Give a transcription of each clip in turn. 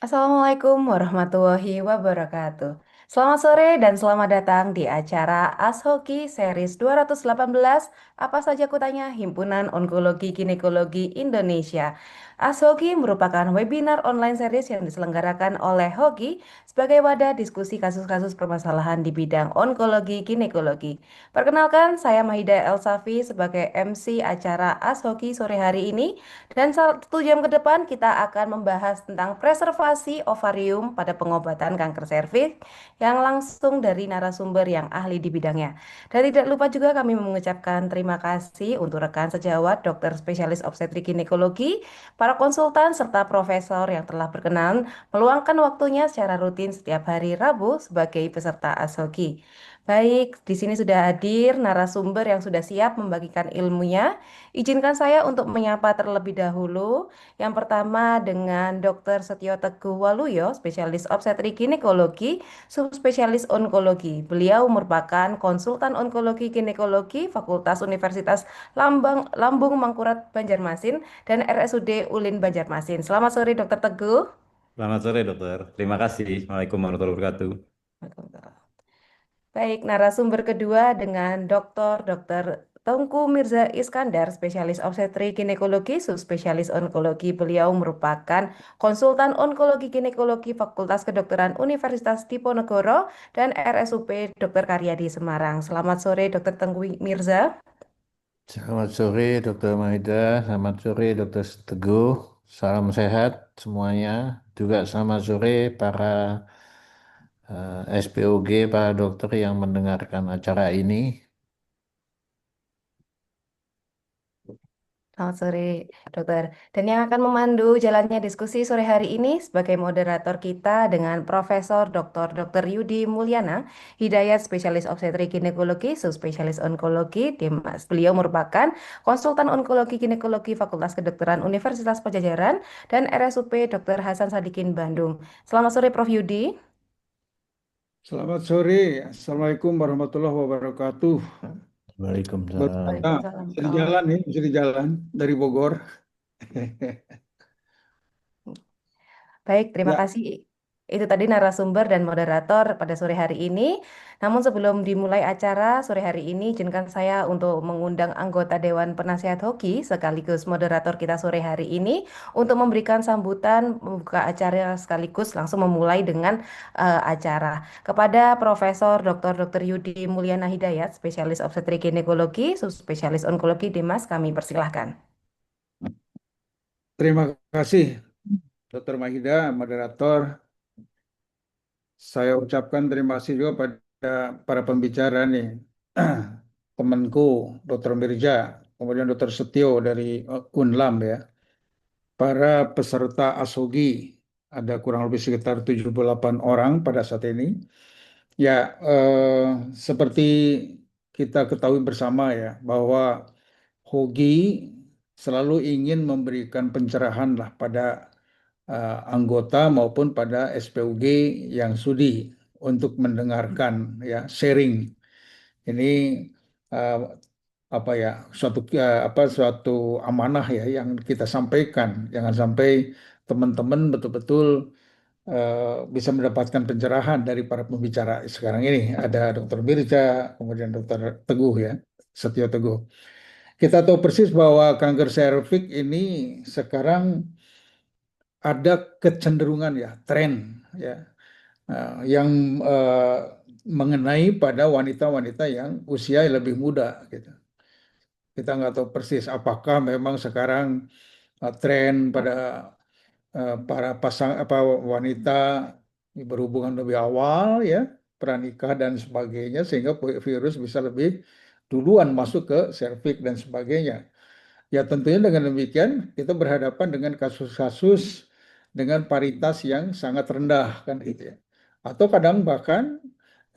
Assalamualaikum warahmatullahi wabarakatuh. Selamat sore dan selamat datang di acara ASHOKI Series 218. Apa saja kutanya Himpunan Onkologi Ginekologi Indonesia. ASHOKI merupakan webinar online series yang diselenggarakan oleh HOGI sebagai wadah diskusi kasus-kasus permasalahan di bidang onkologi ginekologi. Perkenalkan, saya Mahida Elsafi sebagai MC acara ASHOKI sore hari ini. Dan 1 jam ke depan kita akan membahas tentang preservasi ovarium pada pengobatan kanker serviks yang langsung dari narasumber yang ahli di bidangnya. Dan tidak lupa juga kami mengucapkan terima kasih untuk rekan sejawat dokter spesialis obstetrik ginekologi, para konsultan serta profesor yang telah berkenan meluangkan waktunya secara rutin setiap hari Rabu sebagai peserta ASHOGI. Baik, di sini sudah hadir narasumber yang sudah siap membagikan ilmunya. Izinkan saya untuk menyapa terlebih dahulu. Yang pertama dengan Dr. Setio Teguh Waluyo, spesialis obstetrik ginekologi, subspesialis onkologi. Beliau merupakan konsultan onkologi ginekologi Fakultas Universitas Lambung Mangkurat Banjarmasin dan RSUD Ulin Banjarmasin. Selamat sore Dr. Teguh. Selamat sore dokter, terima kasih. Assalamualaikum warahmatullahi wabarakatuh. Baik, narasumber kedua dengan Dr. Tengku Mirza Iskandar, spesialis obstetrik ginekologi, subspesialis onkologi. Beliau merupakan konsultan onkologi ginekologi Fakultas Kedokteran Universitas Diponegoro dan RSUP Dr. Karyadi Semarang. Selamat sore, Dr. Tengku Mirza. Selamat sore Dokter Maida, selamat sore Dokter Teguh, salam sehat semuanya. Juga selamat sore para SPOG, para dokter yang mendengarkan acara ini. Selamat sore, dokter. Dan yang akan memandu jalannya diskusi sore hari ini sebagai moderator kita dengan Profesor Dr. Yudi Mulyana, Hidayat Spesialis Obstetrik Ginekologi, Subspesialis Onkologi, Dimas. Beliau merupakan konsultan onkologi ginekologi Fakultas Kedokteran Universitas Pajajaran dan RSUP Dr. Hasan Sadikin Bandung. Selamat sore, Prof. Yudi. Selamat sore, Assalamualaikum warahmatullahi wabarakatuh. Baru Waalaikumsalam. Waalaikumsalam. bisa di jalan nih, bisa di jalan dari Bogor. Baik, terima Ya, kasih. Itu tadi narasumber dan moderator pada sore hari ini. Namun sebelum dimulai acara sore hari ini, izinkan saya untuk mengundang anggota Dewan Penasehat Hoki sekaligus moderator kita sore hari ini untuk memberikan sambutan membuka acara sekaligus langsung memulai dengan acara. Kepada Profesor Dr. Yudi Mulyana Hidayat, spesialis obstetrik ginekologi, subspesialis onkologi Dimas, kami persilahkan. terima kasih Dr. Mahida, moderator. Saya ucapkan terima kasih juga pada para pembicara nih, temanku Dr. Mirja, kemudian Dr. Setio dari Unlam ya, para peserta ASOGI, ada kurang lebih sekitar 78 orang pada saat ini. Ya, seperti kita ketahui bersama ya, bahwa Hogi selalu ingin memberikan pencerahan lah pada anggota maupun pada SPUG yang sudi untuk mendengarkan ya sharing. Ini eh, apa ya suatu amanah ya yang kita sampaikan. Jangan sampai teman-teman betul-betul bisa mendapatkan pencerahan dari para pembicara sekarang ini. Ada Dr. Mirza, kemudian Dr. Teguh ya, Setio Teguh. Kita tahu persis bahwa kanker serviks ini sekarang ada kecenderungan ya, tren ya, yang mengenai pada wanita-wanita yang usia lebih muda gitu. Kita nggak tahu persis apakah memang sekarang tren pada para pasang apa wanita berhubungan lebih awal ya, pranikah dan sebagainya sehingga virus bisa lebih duluan masuk ke serviks dan sebagainya. Ya tentunya dengan demikian kita berhadapan dengan kasus-kasus dengan paritas yang sangat rendah kan gitu ya. Atau kadang bahkan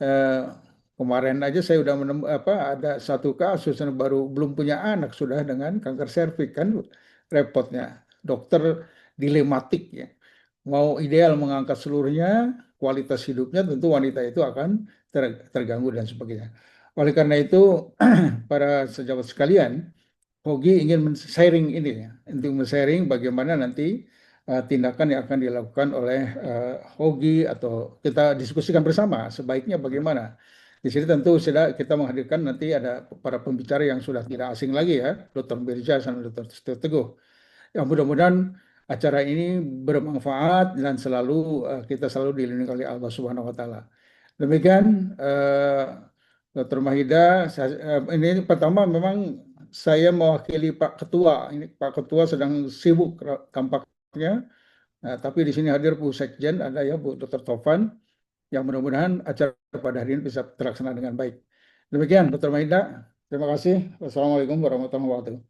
eh, kemarin aja saya udah ada satu kasus yang baru belum punya anak sudah dengan kanker serviks kan repotnya. Dokter dilematik ya. Mau ideal mengangkat seluruhnya, kualitas hidupnya tentu wanita itu akan terganggu dan sebagainya. Oleh karena itu para sejawat sekalian, Hogi ingin men-sharing ini ya, untuk men-sharing bagaimana nanti tindakan yang akan dilakukan oleh Hogi atau kita diskusikan bersama sebaiknya bagaimana. Di sini tentu sudah kita menghadirkan nanti ada para pembicara yang sudah tidak asing lagi ya, Dr. Mirza dan Dr. Teguh. Ya mudah-mudahan acara ini bermanfaat dan selalu kita selalu dilindungi oleh Allah Subhanahu wa taala. Demikian Dr. Mahida, ini pertama memang saya mewakili Pak Ketua. Ini Pak Ketua sedang sibuk tampaknya. Nah, tapi di sini hadir Bu Sekjen, ada ya Bu Dr. Tovan, yang mudah-mudahan acara pada hari ini bisa terlaksana dengan baik. Demikian Dr. Mahida, terima kasih. Wassalamualaikum warahmatullahi wabarakatuh.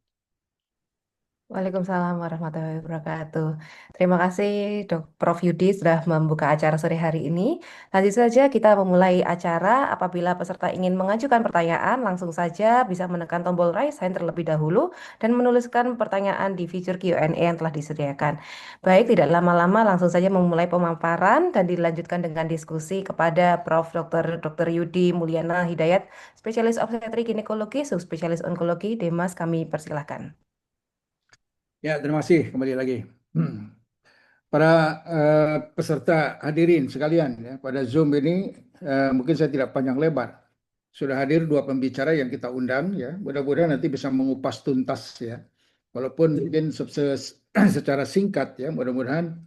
Waalaikumsalam warahmatullahi wabarakatuh. Terima kasih Prof. Yudi sudah membuka acara sore hari ini. Lanjut saja kita memulai acara. Apabila peserta ingin mengajukan pertanyaan, langsung saja bisa menekan tombol raise hand terlebih dahulu dan menuliskan pertanyaan di fitur Q&A yang telah disediakan. Baik, tidak lama-lama langsung saja memulai pemaparan dan dilanjutkan dengan diskusi kepada Prof. Dr. Yudi Mulyana Hidayat, spesialis obstetrik ginekologi, subspesialis onkologi, Demas, kami persilahkan. Ya, terima kasih kembali lagi. Para peserta hadirin sekalian ya, pada Zoom ini mungkin saya tidak panjang lebar. Sudah hadir dua pembicara yang kita undang ya. Mudah-mudahan nanti bisa mengupas tuntas ya. Walaupun mungkin secara singkat ya, mudah-mudahan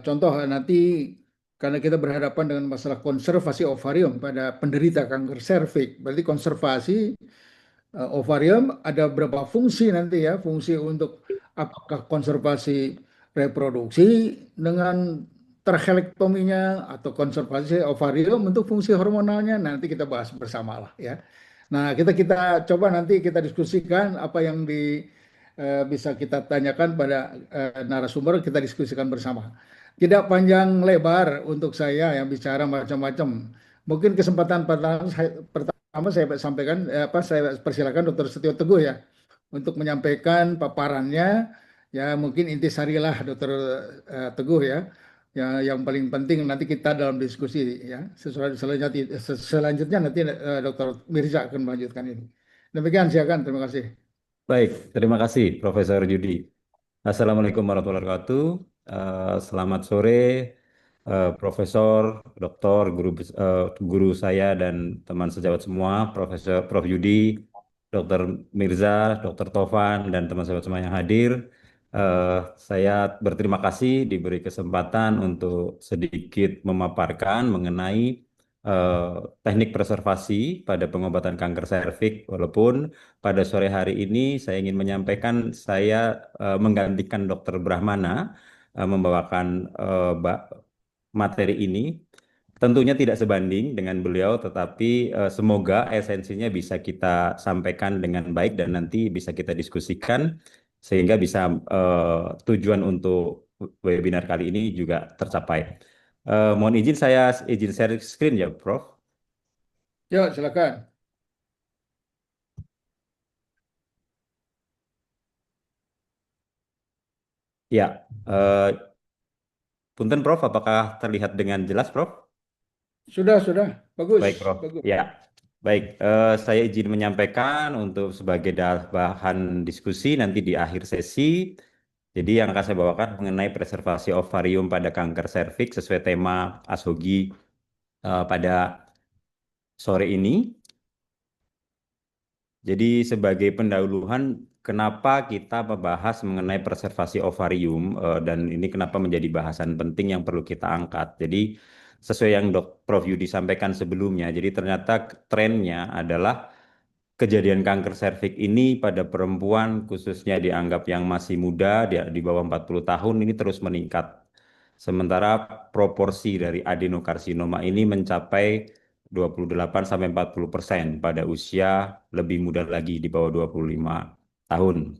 contoh nanti karena kita berhadapan dengan masalah konservasi ovarium pada penderita kanker serviks. Berarti konservasi ovarium ada berapa fungsi nanti ya, fungsi untuk apakah konservasi reproduksi dengan trachelektominya atau konservasi ovarium untuk fungsi hormonalnya nanti kita bahas bersama lah ya. Nah kita coba nanti kita diskusikan apa yang bisa kita tanyakan pada narasumber kita diskusikan bersama. Tidak panjang lebar untuk saya yang bicara macam-macam. Mungkin kesempatan pertama saya sampaikan saya persilakan Dr. Setio Teguh ya untuk menyampaikan paparannya ya mungkin intisarilah Dr. Teguh ya. Ya, yang paling penting nanti kita dalam diskusi ya selanjutnya nanti Dr. Mirza akan melanjutkan ini. Demikian silakan terima kasih. Baik, terima kasih Profesor Yudi. Assalamualaikum warahmatullahi wabarakatuh. Selamat sore, Profesor, Doktor, guru saya dan teman sejawat semua, Prof. Yudi, Dokter Mirza, Dokter Tovan, dan teman sejawat semua yang hadir. Saya berterima kasih diberi kesempatan untuk sedikit memaparkan mengenai teknik preservasi pada pengobatan kanker serviks, walaupun pada sore hari ini saya ingin menyampaikan saya menggantikan Dokter Brahmana membawakan materi ini. Tentunya tidak sebanding dengan beliau, tetapi semoga esensinya bisa kita sampaikan dengan baik dan nanti bisa kita diskusikan sehingga bisa tujuan untuk webinar kali ini juga tercapai. Mohon izin saya izin share screen ya, Prof. Ya, silakan. Ya, punten Prof, apakah terlihat dengan jelas, Prof? Sudah, bagus, Baik, Prof. bagus. Ya, baik. Saya izin menyampaikan untuk sebagai bahan diskusi nanti di akhir sesi. Jadi yang akan saya bawakan mengenai preservasi ovarium pada kanker serviks sesuai tema ASHOGI pada sore ini. Jadi sebagai pendahuluan, kenapa kita membahas mengenai preservasi ovarium dan ini kenapa menjadi bahasan penting yang perlu kita angkat. Jadi sesuai yang Prof. Yudi sampaikan sebelumnya, jadi ternyata trennya adalah kejadian kanker serviks ini pada perempuan khususnya dianggap yang masih muda, di bawah 40 tahun ini terus meningkat. Sementara proporsi dari adenokarsinoma ini mencapai 28-40% pada usia lebih muda lagi di bawah 25 tahun.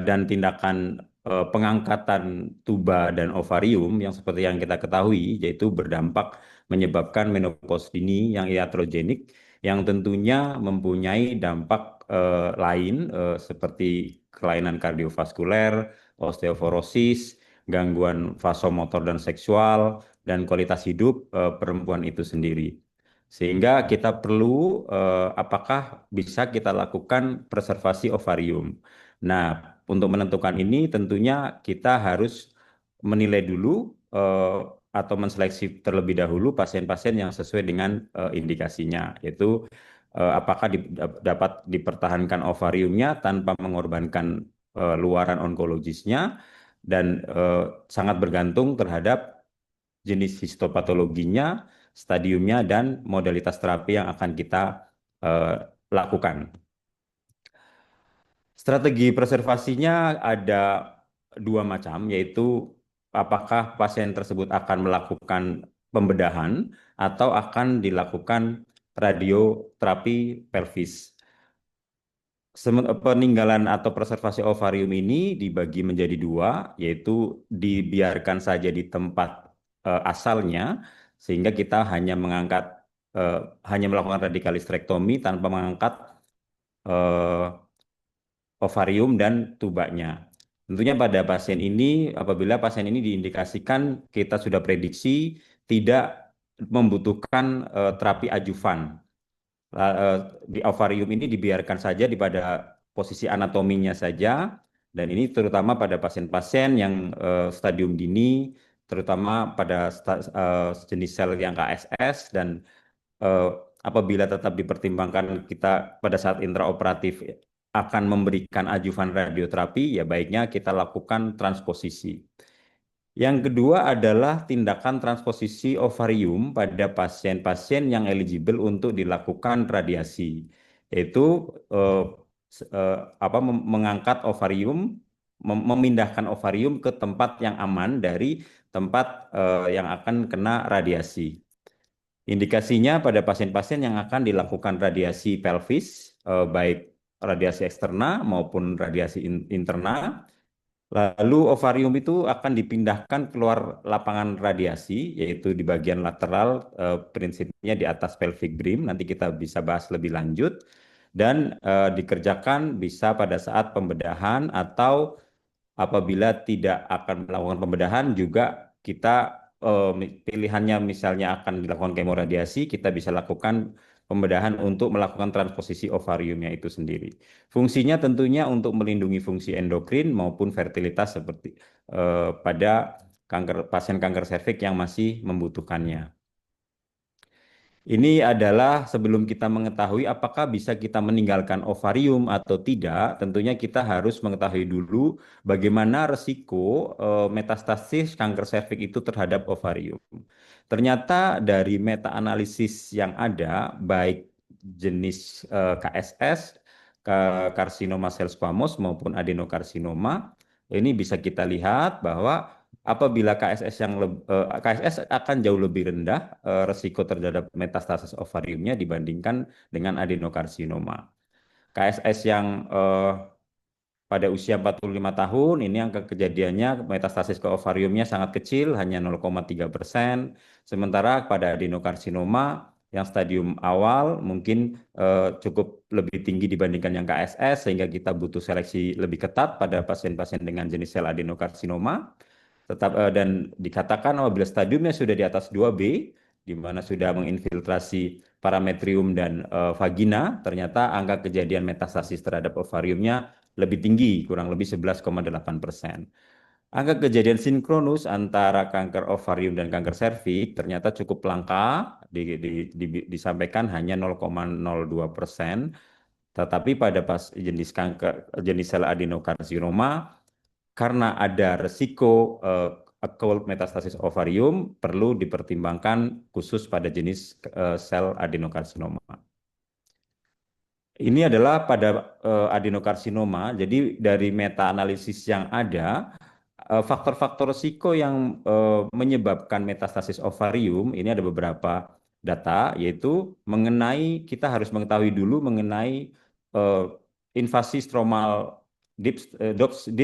Dan tindakan pengangkatan tuba dan ovarium yang seperti yang kita ketahui yaitu berdampak menyebabkan menopause dini yang iatrogenik yang tentunya mempunyai dampak lain seperti kelainan kardiovaskuler, osteoporosis, gangguan vasomotor dan seksual, dan kualitas hidup perempuan itu sendiri. Sehingga kita perlu apakah bisa kita lakukan preservasi ovarium. Nah, untuk menentukan ini tentunya kita harus menilai dulu atau menseleksi terlebih dahulu pasien-pasien yang sesuai dengan indikasinya, yaitu apakah dapat dipertahankan ovariumnya tanpa mengorbankan luaran onkologisnya, dan sangat bergantung terhadap jenis histopatologinya, stadiumnya, dan modalitas terapi yang akan kita lakukan. Strategi preservasinya ada dua macam, yaitu apakah pasien tersebut akan melakukan pembedahan atau akan dilakukan radioterapi pelvis. Peninggalan atau preservasi ovarium ini dibagi menjadi dua, yaitu dibiarkan saja di tempat asalnya, sehingga kita hanya melakukan radikalistektomi tanpa mengangkat ovarium dan tubanya. Tentunya pada pasien ini, apabila pasien ini diindikasikan, kita sudah prediksi tidak membutuhkan terapi adjuvan. Di ovarium ini dibiarkan saja pada posisi anatominya saja, dan ini terutama pada pasien-pasien yang stadium dini, terutama pada jenis sel yang KSS, dan eh, apabila tetap dipertimbangkan kita pada saat intraoperatif akan memberikan adjuvan radioterapi, ya baiknya kita lakukan transposisi. Yang kedua adalah tindakan transposisi ovarium pada pasien-pasien yang eligible untuk dilakukan radiasi, yaitu mengangkat ovarium, memindahkan ovarium ke tempat yang aman dari tempat yang akan kena radiasi. Indikasinya pada pasien-pasien yang akan dilakukan radiasi pelvis, baik radiasi eksterna maupun radiasi interna. Lalu ovarium itu akan dipindahkan keluar lapangan radiasi, yaitu di bagian lateral, prinsipnya di atas pelvic brim. Nanti kita bisa bahas lebih lanjut. Dan dikerjakan bisa pada saat pembedahan, atau apabila tidak akan melakukan pembedahan juga kita pilihannya misalnya akan dilakukan kemoradiasi, kita bisa lakukan pembedahan untuk melakukan transposisi ovariumnya itu sendiri. Fungsinya tentunya untuk melindungi fungsi endokrin maupun fertilitas seperti pada pasien kanker serviks yang masih membutuhkannya. Ini adalah sebelum kita mengetahui apakah bisa kita meninggalkan ovarium atau tidak, tentunya kita harus mengetahui dulu bagaimana resiko metastasis kanker serviks itu terhadap ovarium. Ternyata dari meta-analisis yang ada, baik jenis KSS, karsinoma sel squamous maupun adenokarsinoma, ini bisa kita lihat bahwa apabila KSS akan jauh lebih rendah resiko terhadap metastasis ovariumnya dibandingkan dengan adenokarsinoma. KSS yang pada usia 45 tahun, ini angka kejadiannya metastasis ke ovariumnya sangat kecil, hanya 0,3%. Sementara pada adenokarsinoma yang stadium awal mungkin cukup lebih tinggi dibandingkan yang KSS, sehingga kita butuh seleksi lebih ketat pada pasien-pasien dengan jenis sel adenokarsinoma. Dan dikatakan apabila stadiumnya sudah di atas 2B, di mana sudah menginfiltrasi parametrium dan vagina, ternyata angka kejadian metastasis terhadap ovariumnya lebih tinggi, kurang lebih 11,8%. Angka kejadian sinkronus antara kanker ovarium dan kanker serviks ternyata cukup langka, disampaikan hanya 0,02%. Tetapi pada jenis sel adenokarsinoma, karena ada resiko acute metastasis ovarium, perlu dipertimbangkan khusus pada jenis sel adenokarsinoma. Ini adalah pada adenokarsinoma. Jadi dari meta-analisis yang ada, faktor-faktor risiko yang menyebabkan metastasis ovarium, ini ada beberapa data, yaitu kita harus mengetahui dulu mengenai invasi stromal, deep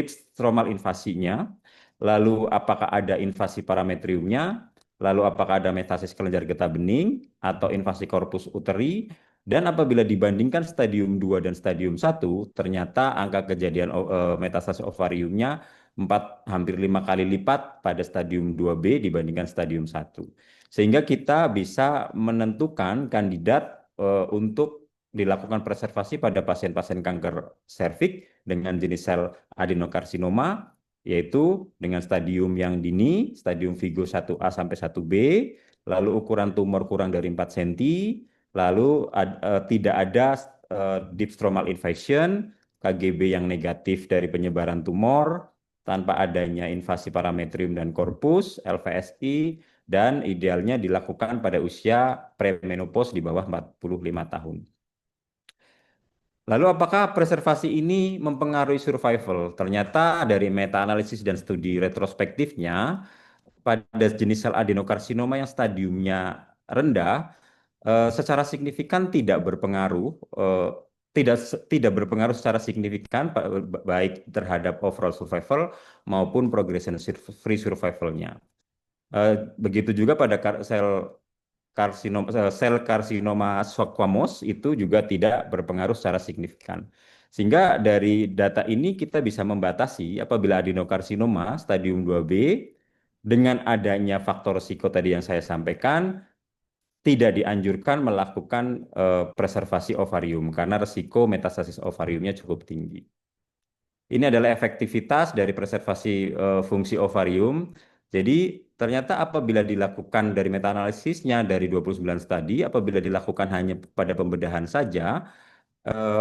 stromal invasinya, lalu apakah ada invasi parametriumnya, lalu apakah ada metastasis kelenjar getah bening atau invasi corpus uteri. Dan apabila dibandingkan stadium 2 dan stadium 1, ternyata angka kejadian metastasis ovariumnya hampir 5 kali lipat pada stadium 2B dibandingkan stadium 1. Sehingga kita bisa menentukan kandidat untuk dilakukan preservasi pada pasien-pasien kanker serviks dengan jenis sel adenokarsinoma, yaitu dengan stadium yang dini, stadium Vigo 1A sampai 1B, lalu ukuran tumor kurang dari 4 cm, lalu tidak ada deep stromal invasion, KGB yang negatif dari penyebaran tumor, tanpa adanya invasi parametrium dan korpus, LVSI, dan idealnya dilakukan pada usia premenopause di bawah 45 tahun. Lalu apakah preservasi ini mempengaruhi survival? Ternyata dari meta-analisis dan studi retrospektifnya, pada jenis sel adenokarsinoma yang stadiumnya rendah, secara signifikan tidak berpengaruh, tidak berpengaruh secara signifikan baik terhadap overall survival maupun progression free survival-nya. Begitu juga pada sel karsinoma squamous itu juga tidak berpengaruh secara signifikan. Sehingga dari data ini kita bisa membatasi apabila adenokarsinoma stadium 2B dengan adanya faktor risiko tadi yang saya sampaikan, tidak dianjurkan melakukan preservasi ovarium karena risiko metastasis ovariumnya cukup tinggi. Ini adalah efektivitas dari preservasi fungsi ovarium. Jadi ternyata apabila dilakukan dari meta-analisisnya dari 29 studi, apabila dilakukan hanya pada pembedahan saja,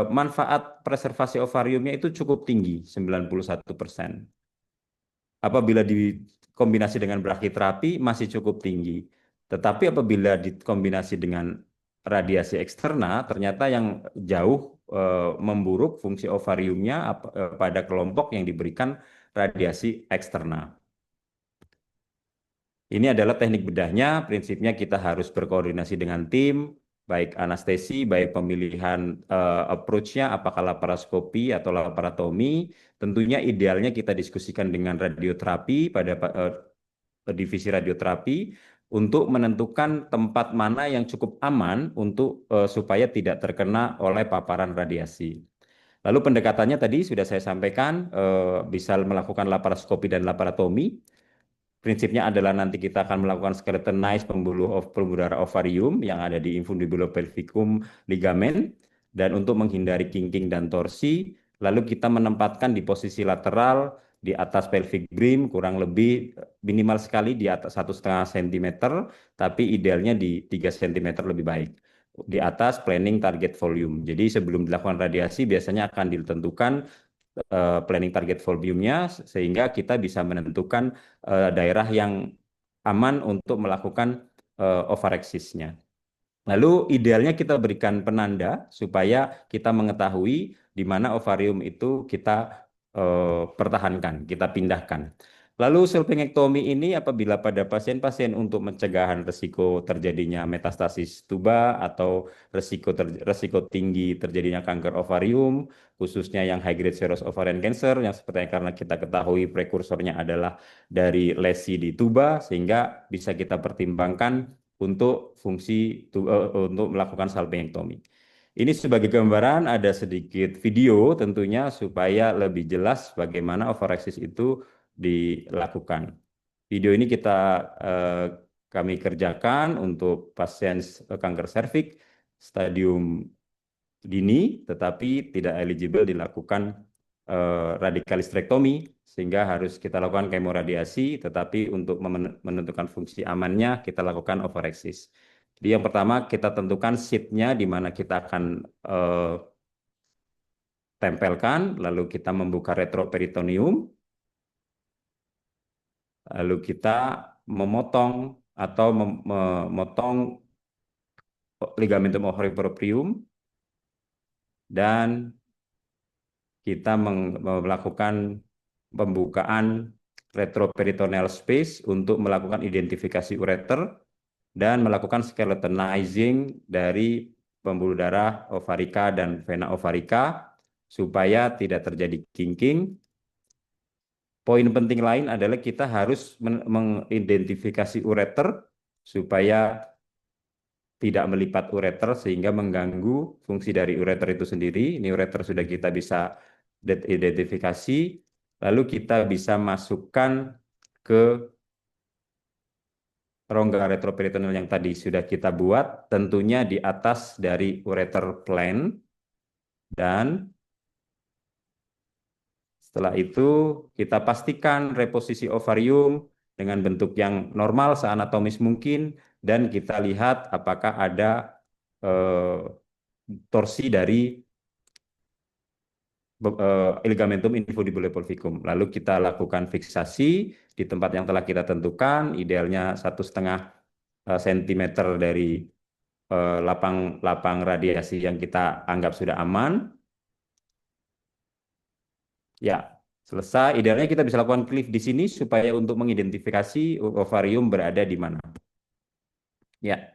manfaat preservasi ovariumnya itu cukup tinggi, 91%. Apabila dikombinasi dengan brachytherapy masih cukup tinggi. Tetapi apabila dikombinasi dengan radiasi eksterna, ternyata yang jauh memburuk fungsi ovariumnya pada kelompok yang diberikan radiasi eksterna. Ini adalah teknik bedahnya, prinsipnya kita harus berkoordinasi dengan tim, baik anestesi, baik pemilihan approach-nya, apakah laparoskopi atau laparotomi. Tentunya idealnya kita diskusikan dengan radioterapi pada divisi radioterapi untuk menentukan tempat mana yang cukup aman untuk supaya tidak terkena oleh paparan radiasi. Lalu pendekatannya tadi sudah saya sampaikan, bisa melakukan laparoskopi dan laparotomi. Prinsipnya adalah nanti kita akan melakukan skeletonize pembuluh darah ovarium yang ada di infundibulopelvicum ligamen, dan untuk menghindari kinking dan torsi, lalu kita menempatkan di posisi lateral di atas pelvic brim, kurang lebih minimal sekali di atas 1,5 cm, tapi idealnya di 3 cm lebih baik. Di atas planning target volume. Jadi sebelum dilakukan radiasi biasanya akan ditentukan planning target volume-nya sehingga kita bisa menentukan daerah yang aman untuk melakukan ovareksisnya. Lalu idealnya kita berikan penanda supaya kita mengetahui di mana ovarium itu kita pertahankan, kita pindahkan. Lalu salpingektomi ini apabila pada pasien-pasien untuk mencegahan risiko terjadinya metastasis tuba atau risiko tinggi terjadinya kanker ovarium, khususnya yang high grade serous ovarian cancer yang seperti karena kita ketahui prekursornya adalah dari lesi di tuba, sehingga bisa kita pertimbangkan untuk fungsi untuk melakukan salpingektomi. Ini sebagai gambaran, ada sedikit video tentunya supaya lebih jelas bagaimana ovareksis itu dilakukan. Video ini kami kerjakan untuk pasien kanker serviks stadium dini, tetapi tidak eligible dilakukan radikalistektomi, sehingga harus kita lakukan kemoradiasi, tetapi untuk menentukan fungsi amannya kita lakukan ovareksis. Jadi yang pertama kita tentukan seat-nya di mana kita akan tempelkan, lalu kita membuka retroperitoneum, lalu kita memotong atau memotong ligamentum ovarioproprium, dan kita melakukan pembukaan retroperitoneal space untuk melakukan identifikasi ureter dan melakukan skeletonizing dari pembuluh darah ovarika dan vena ovarika supaya tidak terjadi kinking. Poin penting lain adalah kita harus mengidentifikasi ureter supaya tidak melipat ureter sehingga mengganggu fungsi dari ureter itu sendiri. Ini ureter sudah kita bisa identifikasi, lalu kita bisa masukkan ke rongga retroperitoneal yang tadi sudah kita buat, tentunya di atas dari ureter plane, dan Setelah itu kita pastikan reposisi ovarium dengan bentuk yang normal seanatomis mungkin dan kita lihat apakah ada eh, torsi dari ligamentum infundibule polvicum. Lalu kita lakukan fiksasi di tempat yang telah kita tentukan, idealnya 1,5 sentimeter dari lapang radiasi yang kita anggap sudah aman. Ya, selesai. Idealnya kita bisa lakukan cliff di sini supaya untuk mengidentifikasi ovarium berada di mana. Ya.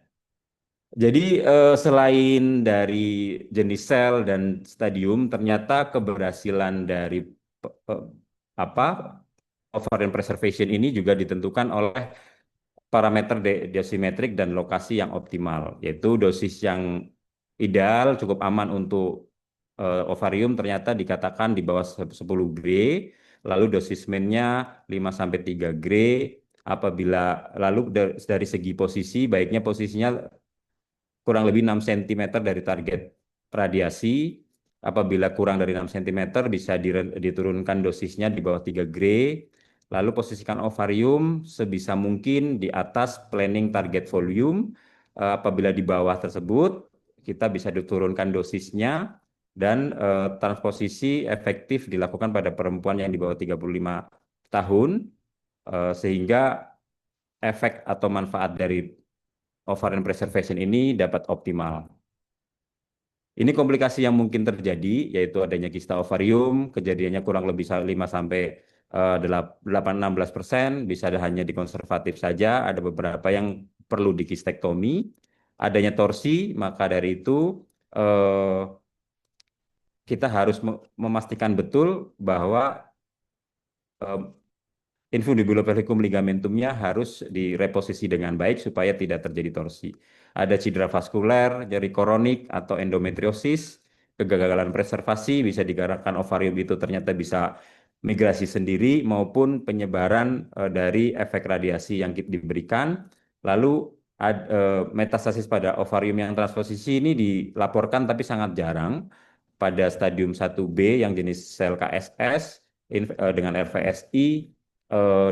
Jadi selain dari jenis sel dan stadium, ternyata keberhasilan dari eh, apa ovarian preservation ini juga ditentukan oleh parameter dosimetrik dan lokasi yang optimal, yaitu dosis yang ideal cukup aman untuk ovarium ternyata dikatakan di bawah 10 Gray, lalu dosis minnya 5 sampai 3 Gray. Apabila lalu dari segi posisi, baiknya posisinya kurang lebih 6 cm dari target radiasi. Apabila kurang dari 6 cm bisa diturunkan dosisnya di bawah 3 Gray. Lalu posisikan ovarium sebisa mungkin di atas planning target volume. Apabila di bawah tersebut, kita bisa diturunkan dosisnya dan transposisi efektif dilakukan pada perempuan yang di bawah 35 tahun sehingga efek atau manfaat dari ovarian preservation ini dapat optimal. Ini komplikasi yang mungkin terjadi, yaitu adanya kista ovarium, kejadiannya kurang lebih 5 sampai 8-16%, bisa hanya dikonservatif saja, ada beberapa yang perlu dikistektomi, adanya torsi, maka dari itu eh, kita harus memastikan betul bahwa eh, infundibulum pelviculum ligamentumnya harus direposisi dengan baik supaya tidak terjadi torsi. Ada cedera vaskuler, nyeri koronik atau endometriosis, kegagalan preservasi bisa dikarenakan ovarium itu ternyata bisa migrasi sendiri maupun penyebaran dari efek radiasi yang diberikan. Lalu metastasis pada ovarium yang transposisi ini dilaporkan tapi sangat jarang pada stadium 1B yang jenis sel KSS dengan RVSI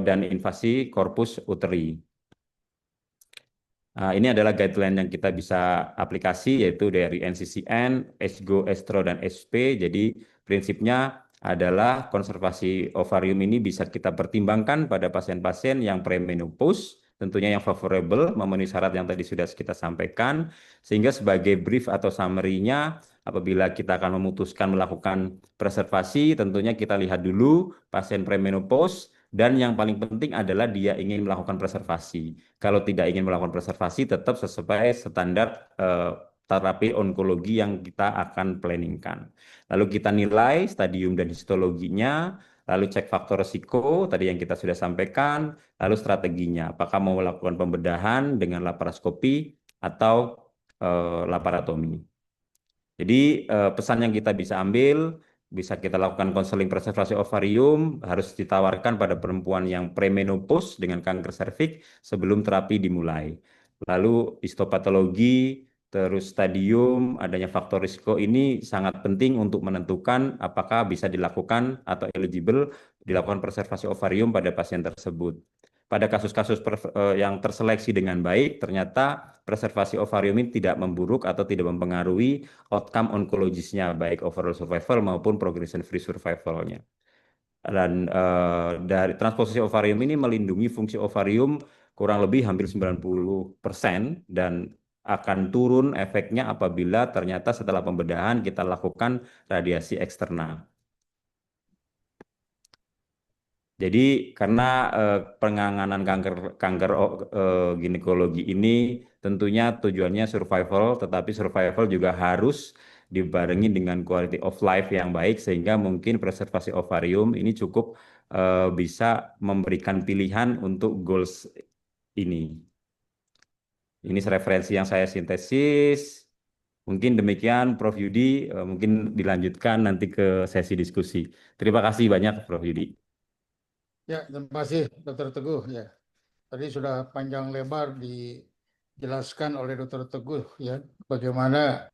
dan invasi korpus uteri. Nah, ini adalah guideline yang kita bisa aplikasi yaitu dari NCCN, ESGO, ESTRO, dan SP. Jadi prinsipnya adalah konservasi ovarium ini bisa kita pertimbangkan pada pasien-pasien yang premenopause, tentunya yang favorable, memenuhi syarat yang tadi sudah kita sampaikan. Sehingga sebagai brief atau summary-nya, apabila kita akan memutuskan melakukan preservasi, tentunya kita lihat dulu pasien premenopause, dan yang paling penting adalah dia ingin melakukan preservasi. Kalau tidak ingin melakukan preservasi, tetap sesuai standar terapi onkologi yang kita akan planningkan. Lalu kita nilai stadium dan histologinya, lalu cek faktor risiko, tadi yang kita sudah sampaikan, lalu strateginya, apakah mau melakukan pembedahan dengan laparoskopi atau laparotomi. Jadi pesan yang kita bisa ambil, bisa kita lakukan konseling preservasi ovarium, harus ditawarkan pada perempuan yang premenopause dengan kanker serviks sebelum terapi dimulai. Lalu histopatologi, terus stadium, adanya faktor risiko ini sangat penting untuk menentukan apakah bisa dilakukan atau eligible dilakukan preservasi ovarium pada pasien tersebut. Pada kasus-kasus yang terseleksi dengan baik, ternyata preservasi ovarium ini tidak memburuk atau tidak mempengaruhi outcome onkologisnya, baik overall survival maupun progression free survival-nya. Dan dari transposisi ovarium ini melindungi fungsi ovarium kurang lebih hampir 90% dan akan turun efeknya apabila ternyata setelah pembedahan kita lakukan radiasi eksternal. Jadi karena penanganan kanker ginekologi ini tentunya tujuannya survival, tetapi survival juga harus dibarengi dengan quality of life yang baik sehingga mungkin preservasi ovarium ini cukup bisa memberikan pilihan untuk goals ini. Ini referensi yang saya sintesis. Mungkin demikian Prof. Yudi, mungkin dilanjutkan nanti ke sesi diskusi. Terima kasih banyak Prof. Yudi. Ya, terima kasih Dr. Teguh. Ya, tadi sudah panjang lebar dijelaskan oleh Dr. Teguh ya bagaimana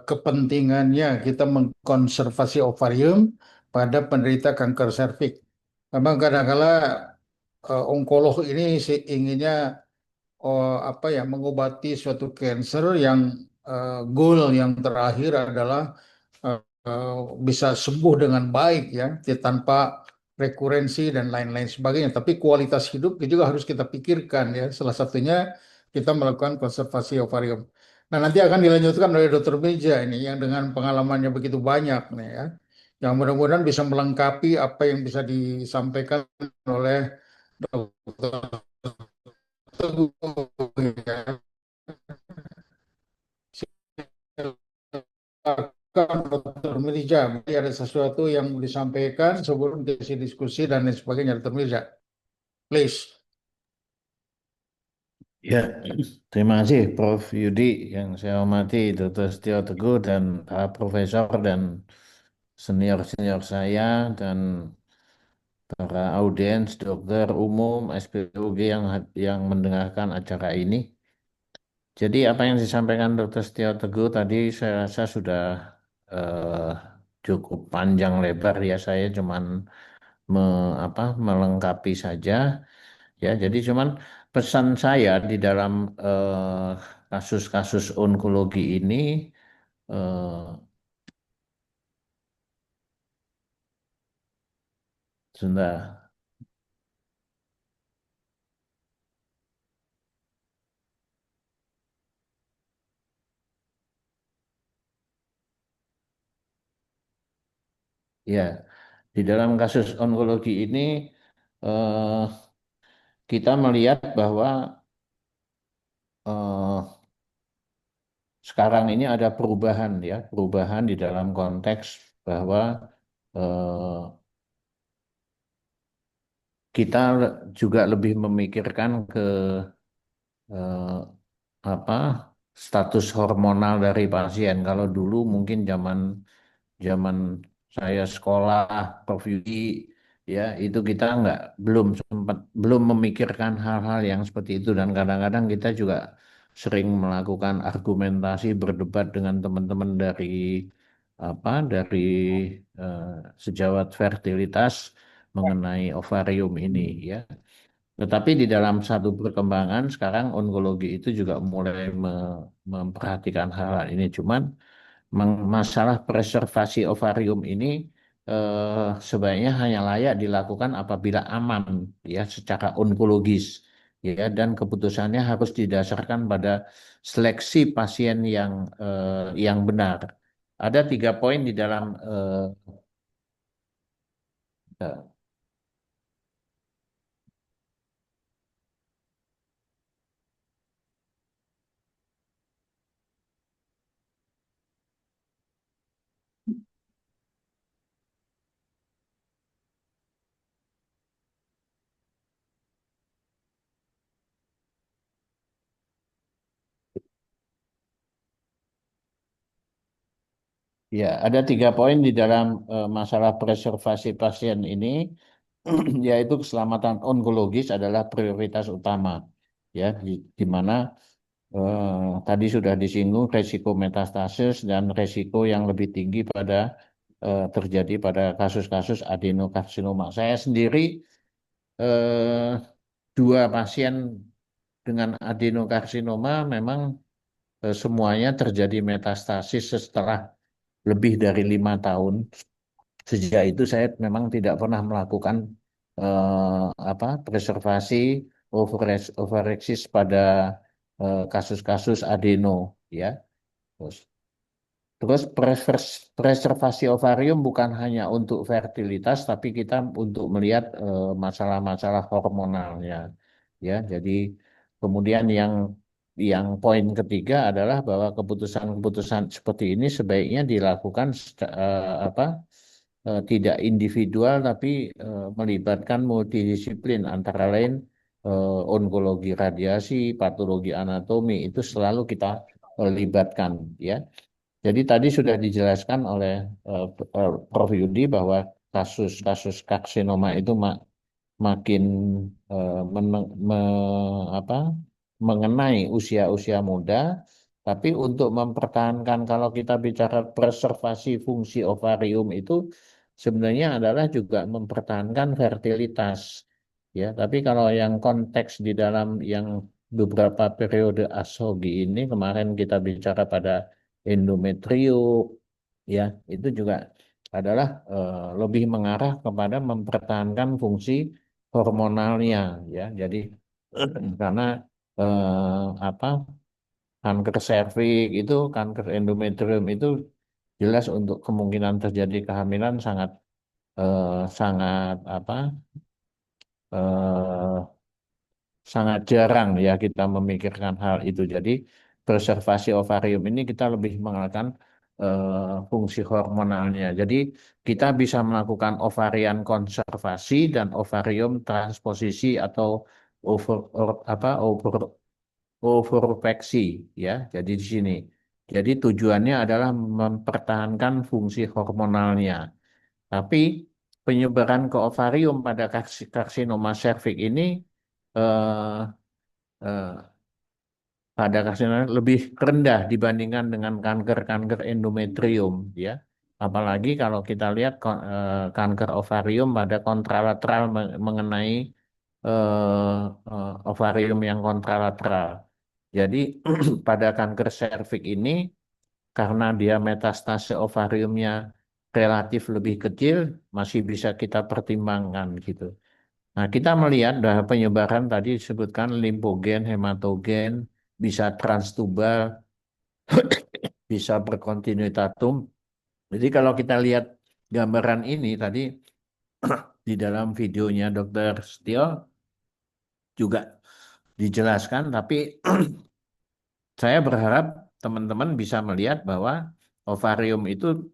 kepentingannya kita mengkonservasi ovarium pada penderita kanker serviks. Memang kadang-kala onkolog ini inginnya apa ya mengobati suatu cancer yang goal yang terakhir adalah eh, eh, bisa sembuh dengan baik ya, tanpa rekurensi dan lain-lain sebagainya. Tapi kualitas hidup juga harus kita pikirkan ya. Salah satunya kita melakukan konservasi ovarium. Nah, nanti akan dilanjutkan oleh Dokter Meja ini yang dengan pengalamannya begitu banyak nih ya. Yang mudah-mudahan bisa melengkapi apa yang bisa disampaikan oleh Dokter Teguh ya. Silakan Dokter Mirza, mungkin ada sesuatu yang mau disampaikan sebelum kita diskusi dan lain sebagainya, Dokter Mirza. Please. Ya, terima kasih Prof. Yudi yang saya hormati, Dr. Setio Teguh dan para profesor dan senior-senior saya dan para audiens, dokter umum, SPOG yang mendengarkan acara ini. Jadi apa yang disampaikan Dr. Setio Teguh tadi saya rasa sudah eh, cukup panjang lebar ya. Saya cuman melengkapi saja ya. Jadi cuman pesan saya di dalam kasus-kasus onkologi ini eh, sebentar. Ya, di dalam kasus onkologi ini eh, kita melihat bahwa eh, sekarang ini ada perubahan ya, perubahan di dalam konteks bahwa eh, kita juga lebih memikirkan ke eh, apa status hormonal dari pasien. Kalau dulu mungkin zaman zaman saya sekolah Prof Yudi ya itu kita belum memikirkan hal-hal yang seperti itu dan kadang-kadang kita juga sering melakukan argumentasi berdebat dengan teman-teman dari eh, sejawat fertilitas mengenai ovarium ini ya. Tetapi di dalam satu perkembangan sekarang onkologi itu juga mulai memperhatikan hal-hal ini. Cuman masalah preservasi ovarium ini sebaiknya hanya layak dilakukan apabila aman ya secara onkologis ya dan keputusannya harus didasarkan pada seleksi pasien yang benar. Ada 3 poin di dalam ya ada 3 poin di dalam masalah preservasi pasien ini yaitu keselamatan onkologis adalah prioritas utama ya di mana tadi sudah disinggung resiko metastasis dan resiko yang lebih tinggi terjadi pada kasus-kasus adenokarsinoma. Saya sendiri eh, 2 pasien dengan adenokarsinoma memang semuanya terjadi metastasis setelah lebih dari 5 tahun. Sejak itu saya memang tidak pernah melakukan preservasi overeksis pada kasus-kasus adeno ya. Terus, preservasi ovarium bukan hanya untuk fertilitas, tapi kita untuk melihat masalah-masalah hormonalnya ya. Jadi kemudian yang poin ketiga adalah bahwa keputusan-keputusan seperti ini sebaiknya dilakukan tidak individual tapi melibatkan multidisiplin antara lain onkologi radiasi, patologi anatomi itu selalu kita libatkan ya. Jadi tadi sudah dijelaskan oleh Prof Yudi bahwa kasus-kasus karsinoma itu makin mengenai usia-usia muda, tapi untuk mempertahankan kalau kita bicara preservasi fungsi ovarium itu sebenarnya adalah juga mempertahankan fertilitas. Ya, tapi kalau yang konteks di dalam yang beberapa periode Ashogi ini kemarin kita bicara pada endometrium, ya itu juga adalah lebih mengarah kepada mempertahankan fungsi hormonalnya, ya. Jadi karena apa kanker serviks itu, kanker endometrium itu jelas untuk kemungkinan terjadi kehamilan sangat sangat eh, sangat jarang ya kita memikirkan hal itu. Jadi preservasi ovarium ini kita lebih mengenalkan fungsi hormonalnya. Jadi kita bisa melakukan ovarian konservasi dan ovarium transposisi atau over overpeksi ya. Jadi di sini. Jadi tujuannya adalah mempertahankan fungsi hormonalnya. Tapi penyebaran ke ovarium pada karsinoma serviks ini eh, eh, pada karsinoma lebih rendah dibandingkan dengan kanker-kanker endometrium ya. Apalagi kalau kita lihat kanker ovarium pada kontralateral mengenai ovarium yang kontralateral. Jadi pada kanker serviks ini karena dia metastase ovariumnya relatif lebih kecil, masih bisa kita pertimbangkan gitu. Nah, kita melihat bahwa penyebaran tadi disebutkan limfogen, hematogen, bisa transtubal, bisa berkontinuitatum. Jadi kalau kita lihat gambaran ini tadi di dalam videonya Dr. Setio juga dijelaskan, tapi saya berharap teman-teman bisa melihat bahwa ovarium itu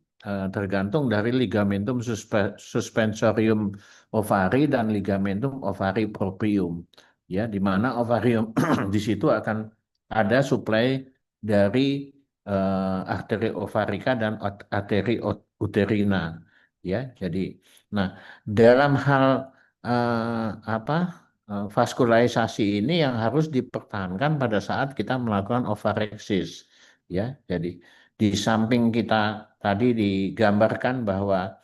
tergantung dari ligamentum suspensorium ovari dan ligamentum ovari proprium. Ya, di mana ovarium di situ akan ada suplai dari arteri ovarika dan arteri uterina. Ya, jadi, nah dalam hal apa vaskularisasi ini yang harus dipertahankan pada saat kita melakukan ovareksis ya. Jadi di samping kita tadi digambarkan bahwa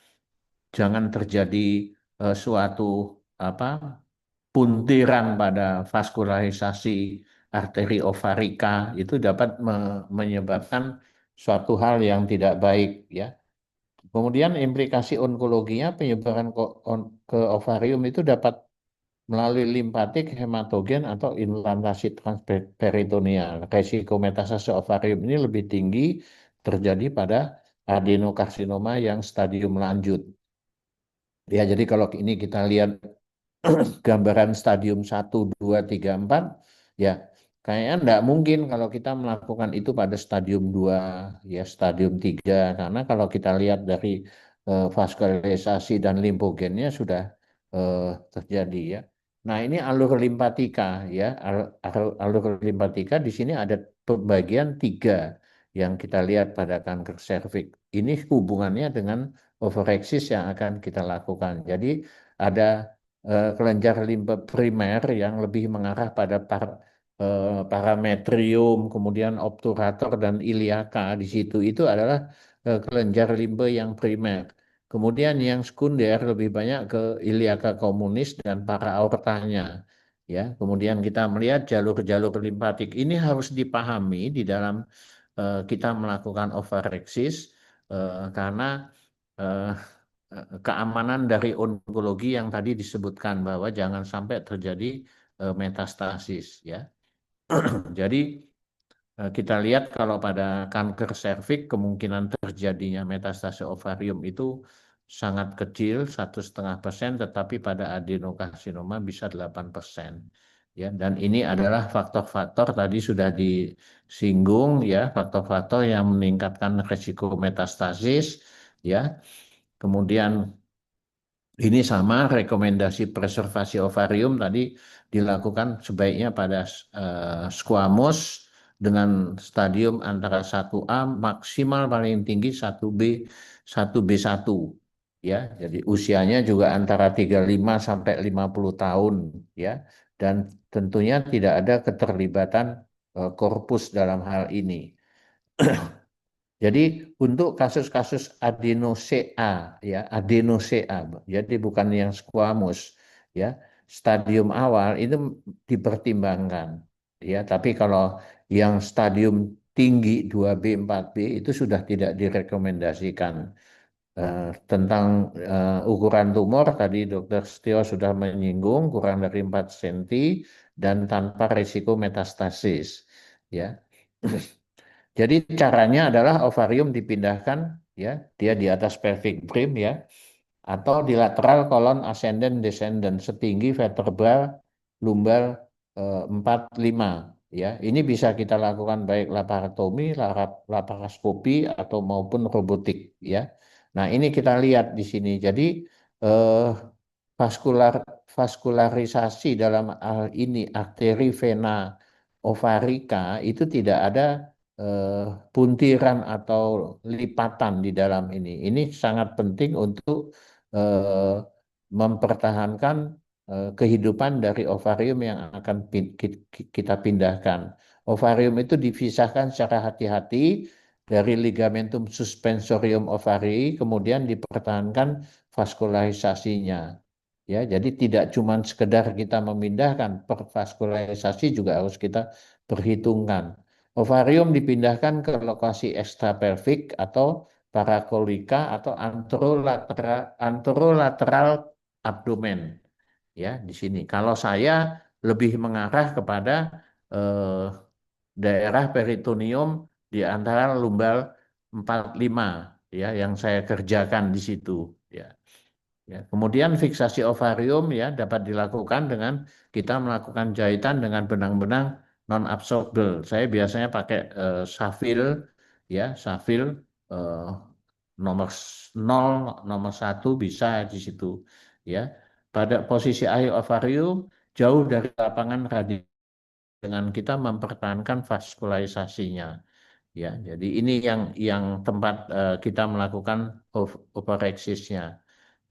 jangan terjadi suatu apa puntiran pada vaskularisasi arteri ovarika itu dapat menyebabkan suatu hal yang tidak baik ya. Kemudian implikasi onkologinya penyebaran ke ovarium itu dapat melalui limpatik, hematogen, atau implantasi transperitoneal. Resiko metastase ovarium ini lebih tinggi terjadi pada adenokarsinoma yang stadium lanjut. Ya, jadi kalau ini kita lihat gambaran stadium 1, 2, 3, 4, ya kayaknya enggak mungkin kalau kita melakukan itu pada stadium 2, ya stadium 3, karena kalau kita lihat dari vaskularisasi dan limfogennya sudah terjadi ya. Nah, ini alur limpatika ya, alur limpatika di sini ada pembagian 3 yang kita lihat pada kanker serviks. Ini hubungannya dengan overeksis yang akan kita lakukan. Jadi ada kelenjar limpa primer yang lebih mengarah pada parametrium, kemudian obturator dan iliaka. Di situ itu adalah kelenjar limpa yang primer. Kemudian yang sekunder lebih banyak ke iliaka komunis dan para aortanya. Ya, kemudian kita melihat jalur-jalur limpatik ini harus dipahami di dalam kita melakukan overeksis karena eh, keamanan dari onkologi yang tadi disebutkan bahwa jangan sampai terjadi metastasis ya. Jadi kita lihat kalau pada kanker serviks kemungkinan terjadinya metastase ovarium itu sangat kecil 1,5%, tetapi pada adenokarsinoma bisa 8%. Ya, dan ini adalah faktor-faktor tadi sudah disinggung ya, faktor-faktor yang meningkatkan risiko metastasis ya. Kemudian ini sama rekomendasi preservasi ovarium tadi dilakukan sebaiknya pada squamous dengan stadium antara 1A maksimal paling tinggi 1B 1B1 ya. Jadi usianya juga antara 35 sampai 50 tahun ya. Dan tentunya tidak ada keterlibatan korpus dalam hal ini. Jadi untuk kasus-kasus adeno-CA ya, adeno-CA, jadi bukan yang squamous ya, stadium awal itu dipertimbangkan ya, tapi kalau yang stadium tinggi 2B 4B itu sudah tidak direkomendasikan. Tentang ukuran tumor tadi Dokter Setio sudah menyinggung kurang dari 4 cm dan tanpa risiko metastasis ya. Jadi caranya adalah ovarium dipindahkan ya, dia di atas pelvic brim ya, atau di lateral kolon ascendant descendant setinggi vertebral lumbar 4-5 ya. Ini bisa kita lakukan baik laparotomi, laparoskopi atau maupun robotik ya. Nah, ini kita lihat di sini. Jadi eh, vaskular vaskularisasi dalam hal ini arteri vena ovarika itu tidak ada eh, puntiran atau lipatan di dalam ini. Ini sangat penting untuk eh, mempertahankan kehidupan dari ovarium yang akan kita pindahkan. Ovarium itu dipisahkan secara hati-hati dari ligamentum suspensorium ovari, kemudian dipertahankan vaskularisasinya. Ya, jadi tidak cuma sekedar kita memindahkan, pervaskularisasi juga harus kita perhitungkan. Ovarium dipindahkan ke lokasi ekstrapelvik atau parakolika atau anterolateral abdomen. Ya, di sini. Kalau saya lebih mengarah kepada eh, daerah peritoneum di antara lumbal 45 ya yang saya kerjakan di situ ya. Ya, kemudian fiksasi ovarium ya dapat dilakukan dengan kita melakukan jahitan dengan benang-benang non absorbable. Saya biasanya pakai Safil ya, Safil eh, nomor 0, nomor 1 bisa di situ ya. Pada posisi akhir ovarium jauh dari lapangan radius dengan kita mempertahankan vaskularisasinya ya. Jadi ini yang tempat kita melakukan ovareksisnya.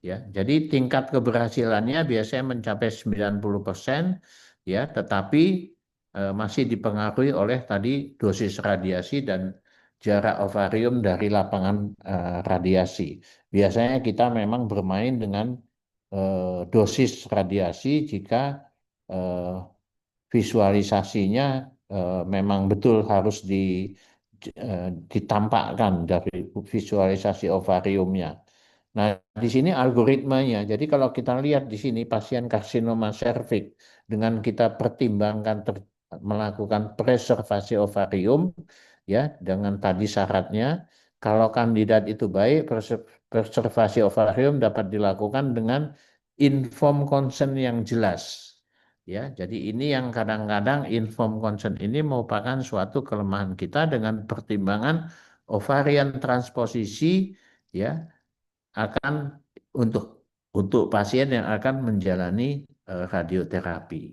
Ya, jadi tingkat keberhasilannya biasanya mencapai 90% ya, tetapi masih dipengaruhi oleh tadi dosis radiasi dan jarak ovarium dari lapangan radiasi. Biasanya kita memang bermain dengan dosis radiasi jika eh, visualisasinya memang betul harus ditampakkan dari visualisasi ovariumnya. Nah, di sini algoritmanya. Jadi kalau kita lihat di sini pasien karsinoma serviks dengan kita pertimbangkan melakukan preservasi ovarium ya dengan tadi syaratnya, kalau kandidat itu baik, preservasi ovarium dapat dilakukan dengan informed consent yang jelas. Ya, jadi ini yang kadang-kadang informed consent ini merupakan suatu kelemahan kita dengan pertimbangan ovarian transposisi ya akan untuk pasien yang akan menjalani radioterapi.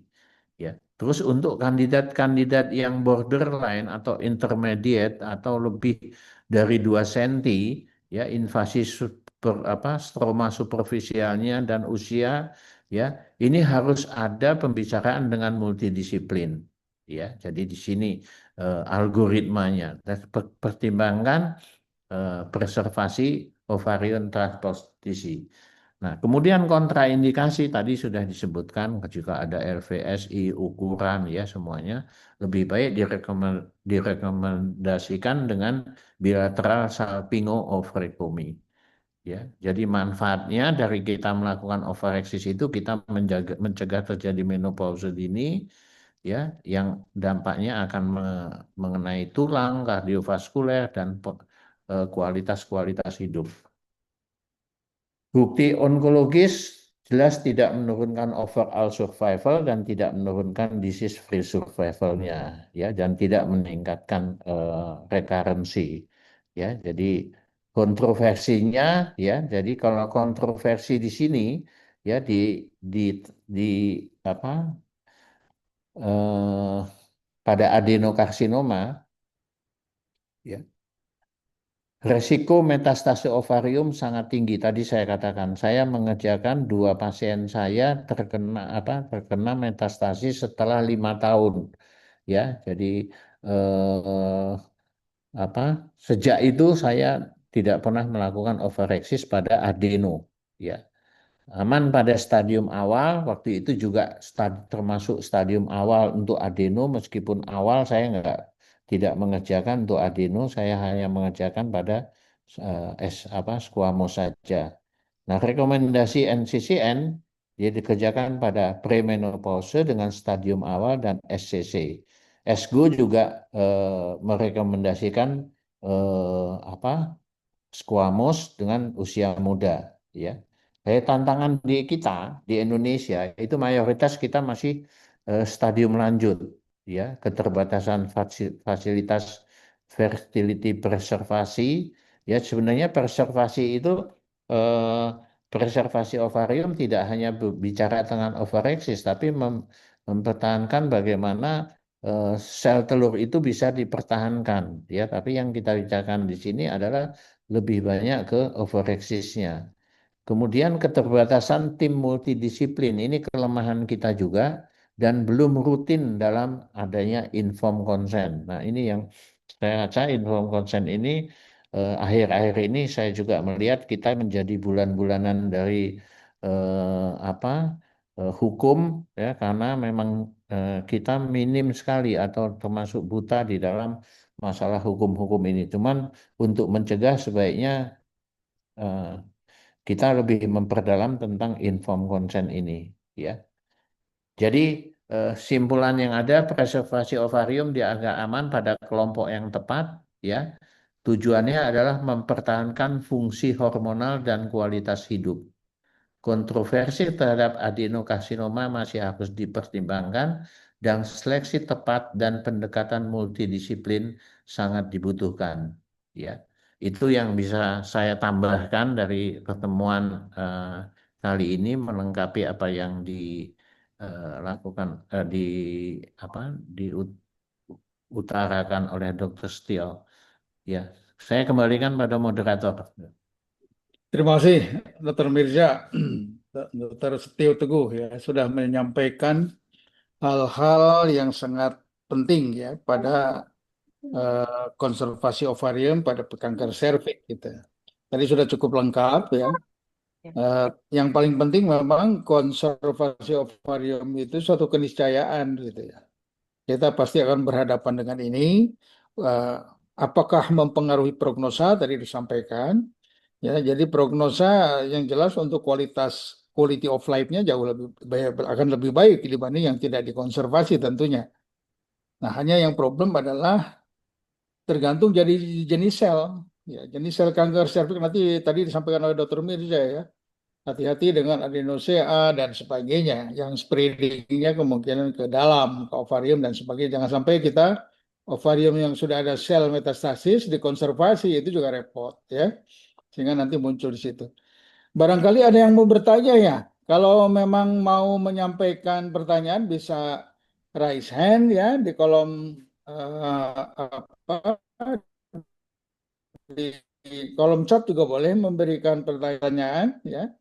Ya. Terus untuk kandidat-kandidat yang borderline atau intermediate atau lebih dari 2 cm ya invasi stroma superficialnya dan usia ya ini harus ada pembicaraan dengan multidisiplin ya. Jadi di sini algoritmanya dan pertimbangkan preservasi ovarium transposisi. Nah, kemudian kontraindikasi tadi sudah disebutkan juga ada LVSI, ukuran ya semuanya lebih baik direkomendasikan dengan bilateral salpingo-ovarectomy. Ya, jadi manfaatnya dari kita melakukan ovareksis itu kita mencegah terjadi menopause dini ya yang dampaknya akan mengenai tulang, kardiovaskuler dan kualitas-kualitas hidup. Bukti onkologis jelas tidak menurunkan overall survival dan tidak menurunkan disease free survivalnya ya dan tidak meningkatkan recurrency ya. Jadi kontroversinya ya. Jadi kalau kontroversi di sini ya di di apa eh, pada adenokarsinoma ya. Resiko metastase ovarium sangat tinggi. Tadi saya katakan, saya mengerjakan 2 pasien saya terkena metastasi setelah 5 tahun. Ya, jadi eh, sejak itu saya tidak pernah melakukan overreksis pada adeno, ya. Aman pada stadium awal, waktu itu juga termasuk stadium awal untuk adeno, meskipun awal saya tidak mengerjakan untuk adeno, saya hanya mengerjakan pada squamous saja. Nah, rekomendasi NCCN dia dikerjakan pada premenopause dengan stadium awal dan SCC. ESGO juga merekomendasikan squamous dengan usia muda, ya. Tantangan di kita di Indonesia itu mayoritas kita masih stadium lanjut, ya, keterbatasan fasilitas fertility preservasi, ya. Sebenarnya preservasi itu eh, preservasi ovarium tidak hanya bicara tentang overeksis, tapi mempertahankan bagaimana sel telur itu bisa dipertahankan, ya. Tapi yang kita bicarakan di sini adalah lebih banyak ke overexisnya. Kemudian keterbatasan tim multidisiplin, ini kelemahan kita juga dan belum rutin dalam adanya inform consent. Nah, ini yang saya rasa inform consent ini akhir-akhir ini saya juga melihat kita menjadi bulan-bulanan dari hukum, ya, karena memang kita minim sekali atau termasuk buta di dalam masalah hukum-hukum ini. Cuman untuk mencegah sebaiknya eh, kita lebih memperdalam tentang inform consent ini, ya. Jadi simpulan yang ada, preservasi ovarium dianggap aman pada kelompok yang tepat, ya. Tujuannya adalah mempertahankan fungsi hormonal dan kualitas hidup. Kontroversi terhadap adenokarsinoma masih harus dipertimbangkan dan seleksi tepat dan pendekatan multidisiplin sangat dibutuhkan, ya. Itu yang bisa saya tambahkan dari pertemuan kali ini, melengkapi apa yang dilakukan diutarakan oleh Dr. Steele, ya. Saya kembalikan pada moderator. Terima kasih, Dr. Mirza, Dr. Setio Teguh ya sudah menyampaikan hal-hal yang sangat penting ya pada konservasi ovarium pada kanker serviks gitu. Tadi sudah cukup lengkap ya. Eh, yang paling penting memang konservasi ovarium itu suatu keniscayaan gitu ya. Kita pasti akan berhadapan dengan ini. Eh, apakah mempengaruhi prognosa tadi disampaikan? Ya, jadi prognosa yang jelas untuk quality of life-nya jauh lebih baik, akan lebih baik dibanding yang tidak dikonservasi tentunya. Nah, hanya yang problem adalah tergantung jadi jenis sel. Ya, jenis sel kanker serviks nanti tadi disampaikan oleh Dr. Mirza ya. Hati-hati dengan adenosea dan sebagainya yang spreadingnya kemungkinan ke dalam, ke ovarium dan sebagainya. Jangan sampai kita ovarium yang sudah ada sel metastasis dikonservasi itu juga repot ya. Sehingga nanti muncul di situ. Barangkali ada yang mau bertanya ya. Kalau memang mau menyampaikan pertanyaan bisa raise hand ya di kolom apa di kolom chat juga boleh memberikan pertanyaan ya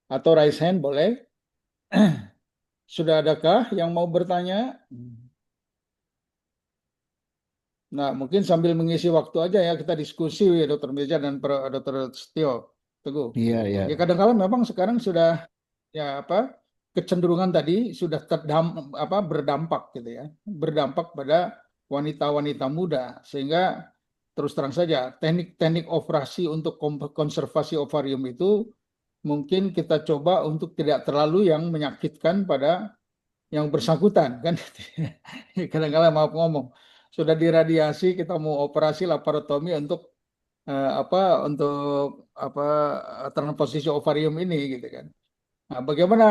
atau raise hand boleh. Sudah adakah yang mau bertanya? Nah, mungkin sambil mengisi waktu aja ya kita diskusi ya Dokter Mirza dan Dokter Setio Teguh. Iya, iya. Ya kadang-kadang memang sekarang sudah ya apa kecenderungan tadi sudah berdampak gitu ya, berdampak pada wanita-wanita muda sehingga terus terang saja teknik-teknik operasi untuk konservasi ovarium itu mungkin kita coba untuk tidak terlalu yang menyakitkan pada yang bersangkutan kan. Kadang-kadang mau ngomong sudah diradiasi kita mau operasi laparotomi untuk eh, apa untuk apa transposisi ovarium ini gitu kan. Nah, bagaimana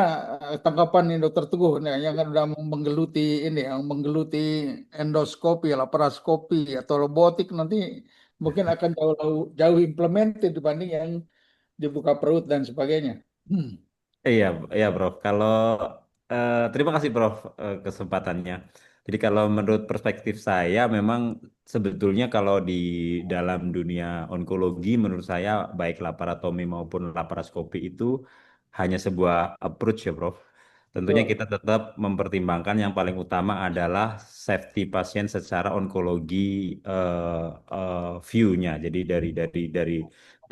tanggapan ini Dokter Teguh nah, yang sudah menggeluti ini yang menggeluti endoskopi, laparoskopi atau robotik nanti mungkin akan jauh jauh implemented dibanding yang dibuka perut dan sebagainya. Hmm. Iya, iya, Prof. Kalau terima kasih, Prof, kesempatannya. Jadi kalau menurut perspektif saya, memang sebetulnya kalau di dalam dunia onkologi, menurut saya baik laparotomi maupun laparoskopi itu hanya sebuah approach ya, Prof. tentunya Betul. kita tetap mempertimbangkan yang paling utama adalah safety pasien secara onkologi view-nya. Jadi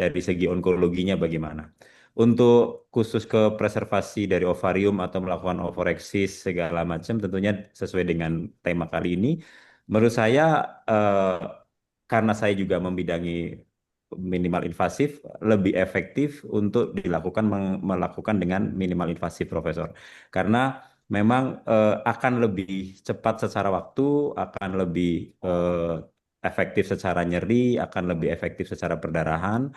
dari segi onkologinya bagaimana. Untuk khusus ke preservasi dari ovarium atau melakukan ovoreksis segala macam, tentunya sesuai dengan tema kali ini, menurut saya eh, karena saya juga membidangi minimal invasif, lebih efektif untuk dilakukan melakukan dengan minimal invasif, Profesor. Karena memang akan lebih cepat secara waktu, akan lebih efektif secara nyeri, akan lebih efektif secara perdarahan.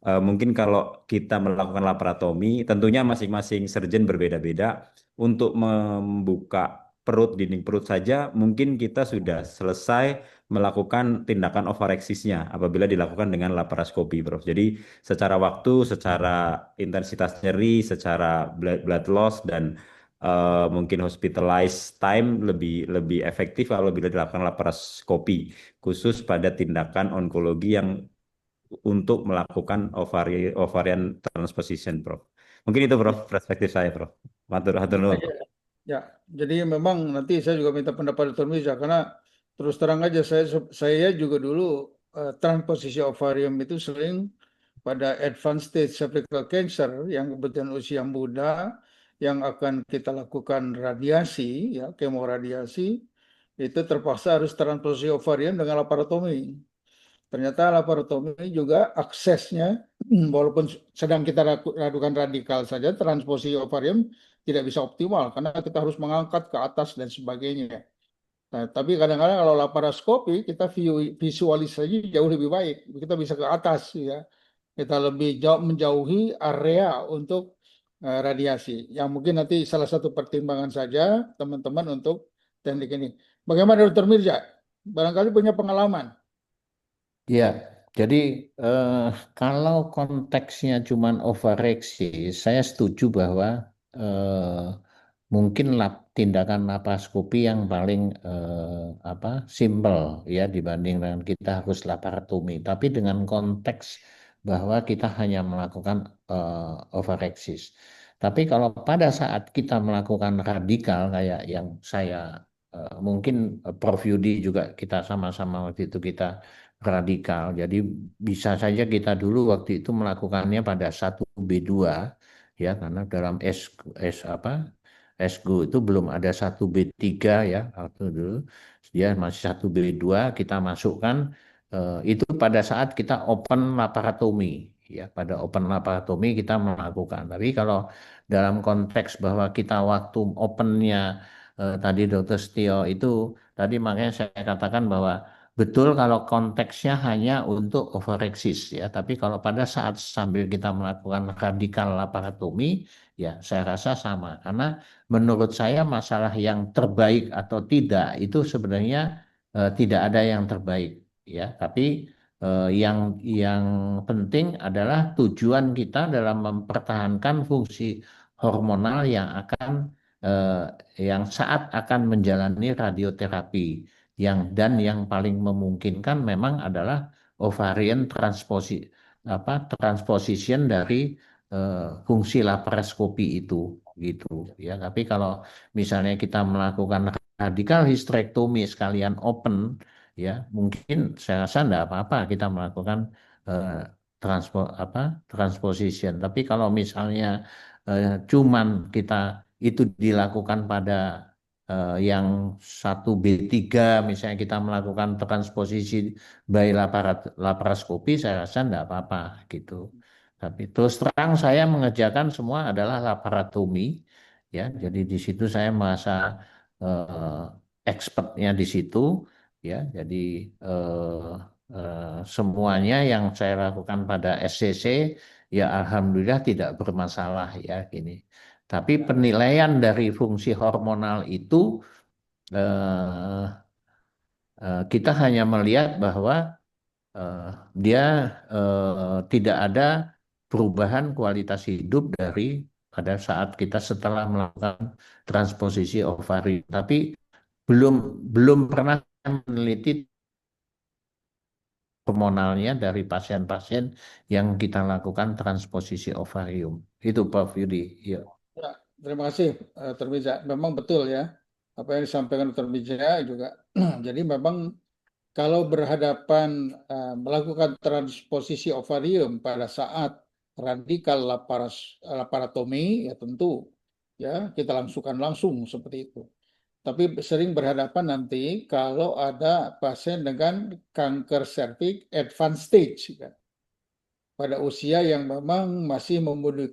Mungkin kalau kita melakukan laparotomi, tentunya masing-masing surgeon berbeda-beda. Untuk membuka perut, dinding perut saja, mungkin kita sudah selesai melakukan tindakan ovareksisnya apabila dilakukan dengan laparoskopi, Prof. Jadi secara waktu, secara intensitas nyeri, secara blood loss dan mungkin hospitalized time lebih lebih efektif apabila dilakukan laparoskopi khusus pada tindakan onkologi yang untuk melakukan ovarian transposition, Prof. Mungkin itu, Prof, perspektif saya, Prof. Matur hatur nuwun, Prof. Ya, jadi memang nanti saya juga minta pendapat Dr. Mirza karena terus terang aja saya juga dulu transposisi ovarium itu sering pada advanced stage cervical cancer yang kebetulan usia muda yang akan kita lakukan radiasi ya kemoradiasi itu terpaksa harus transposisi ovarium dengan laparotomi. Ternyata laparotomi juga aksesnya, walaupun sedang kita lakukan radikal saja, transposisi ovarium tidak bisa optimal karena kita harus mengangkat ke atas dan sebagainya. Nah, tapi kadang-kadang kalau laparoskopi kita visualisasi jauh lebih baik, kita bisa ke atas ya, kita lebih jauh menjauhi area untuk radiasi. Yang mungkin nanti salah satu pertimbangan saja teman-teman untuk teknik ini. Bagaimana Dokter Mirza? Barangkali punya pengalaman. Ya, jadi eh, kalau konteksnya cuman overreaksi, saya setuju bahwa mungkin tindakan laparoskopi yang paling apa simple ya dibanding dengan kita harus laparotomi. Tapi dengan konteks bahwa kita hanya melakukan overreksis. Tapi kalau pada saat kita melakukan radikal kayak yang saya mungkin Prof Yudi juga kita sama-sama waktu itu kita radikal. Jadi bisa saja kita dulu waktu itu melakukannya pada 1B2 ya karena dalam S apa SGO itu belum ada 1B3 ya waktu dulu dia masih 1B2 kita masukkan itu pada saat kita open laparotomi ya pada open laparotomi kita melakukan. Tapi kalau dalam konteks bahwa kita waktu opennya tadi Dokter Setio itu tadi makanya saya katakan bahwa betul kalau konteksnya hanya untuk overeksis ya, tapi kalau pada saat sambil kita melakukan radikal laparotomi, ya saya rasa sama. Karena menurut saya masalah yang terbaik atau tidak itu sebenarnya tidak ada yang terbaik ya, tapi yang penting adalah tujuan kita dalam mempertahankan fungsi hormonal eh, yang saat akan menjalani radioterapi yang paling memungkinkan memang adalah ovarian transposition dari fungsi laparoskopi itu gitu ya. Tapi kalau misalnya kita melakukan radikal hysterektomi sekalian open ya, mungkin saya rasa enggak apa-apa kita melakukan eh, transposition. Tapi kalau misalnya cuman kita itu dilakukan pada yang 1B3 misalnya kita melakukan transposisi by laparoskopi saya rasa enggak apa-apa gitu. Tapi terus terang saya mengerjakan semua adalah laparotomi ya. Jadi di situ saya merasa eh, expertnya di situ ya. Jadi eh, semuanya yang saya lakukan pada SCC ya alhamdulillah tidak bermasalah ya gini. Tapi penilaian dari fungsi hormonal itu eh, kita hanya melihat bahwa eh, dia tidak ada perubahan kualitas hidup dari pada saat kita setelah melakukan transposisi ovari. Tapi belum belum pernah meneliti hormonalnya dari pasien-pasien yang kita lakukan transposisi ovarium. Itu Pak Yudi. Ya. Terima kasih, Dr. Bija. Memang betul ya, apa yang disampaikan Dr. Bija juga. Jadi memang kalau berhadapan melakukan transposisi ovarium pada saat radikal laparotomi, ya tentu ya kita langsung seperti itu. Tapi sering berhadapan nanti kalau ada pasien dengan kanker serviks advanced stage, kan, pada usia yang memang masih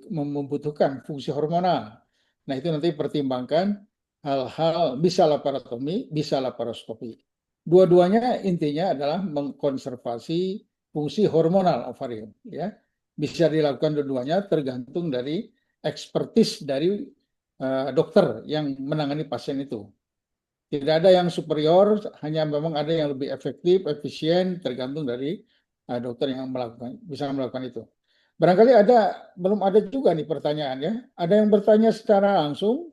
membutuhkan fungsi hormonal. Nah, itu nanti pertimbangkan hal-hal bisa laparotomi, bisa laparoskopi. Dua-duanya intinya adalah mengkonservasi fungsi hormonal ovarium, ya. Bisa dilakukan dua-duanya tergantung dari ekspertis dari dokter yang menangani pasien itu. Tidak ada yang superior, hanya memang ada yang lebih efektif, efisien, tergantung dari dokter yang bisa melakukan itu. Barangkali belum ada juga nih pertanyaan ya. Ada yang bertanya secara langsung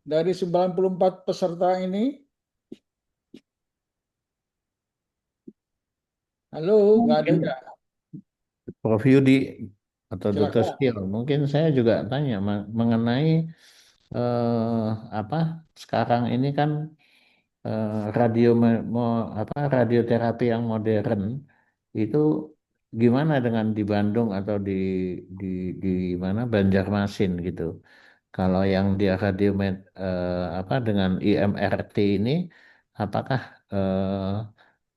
dari 94 peserta ini. Halo, nggak ada Mungkin ya? Prof Yudi atau Dr. Silakan. Steel, mungkin saya juga tanya mengenai eh, apa sekarang ini kan eh, radioterapi yang modern itu gimana dengan di Bandung atau di di mana Banjarmasin gitu. Kalau yang dia dengan IMRT ini apakah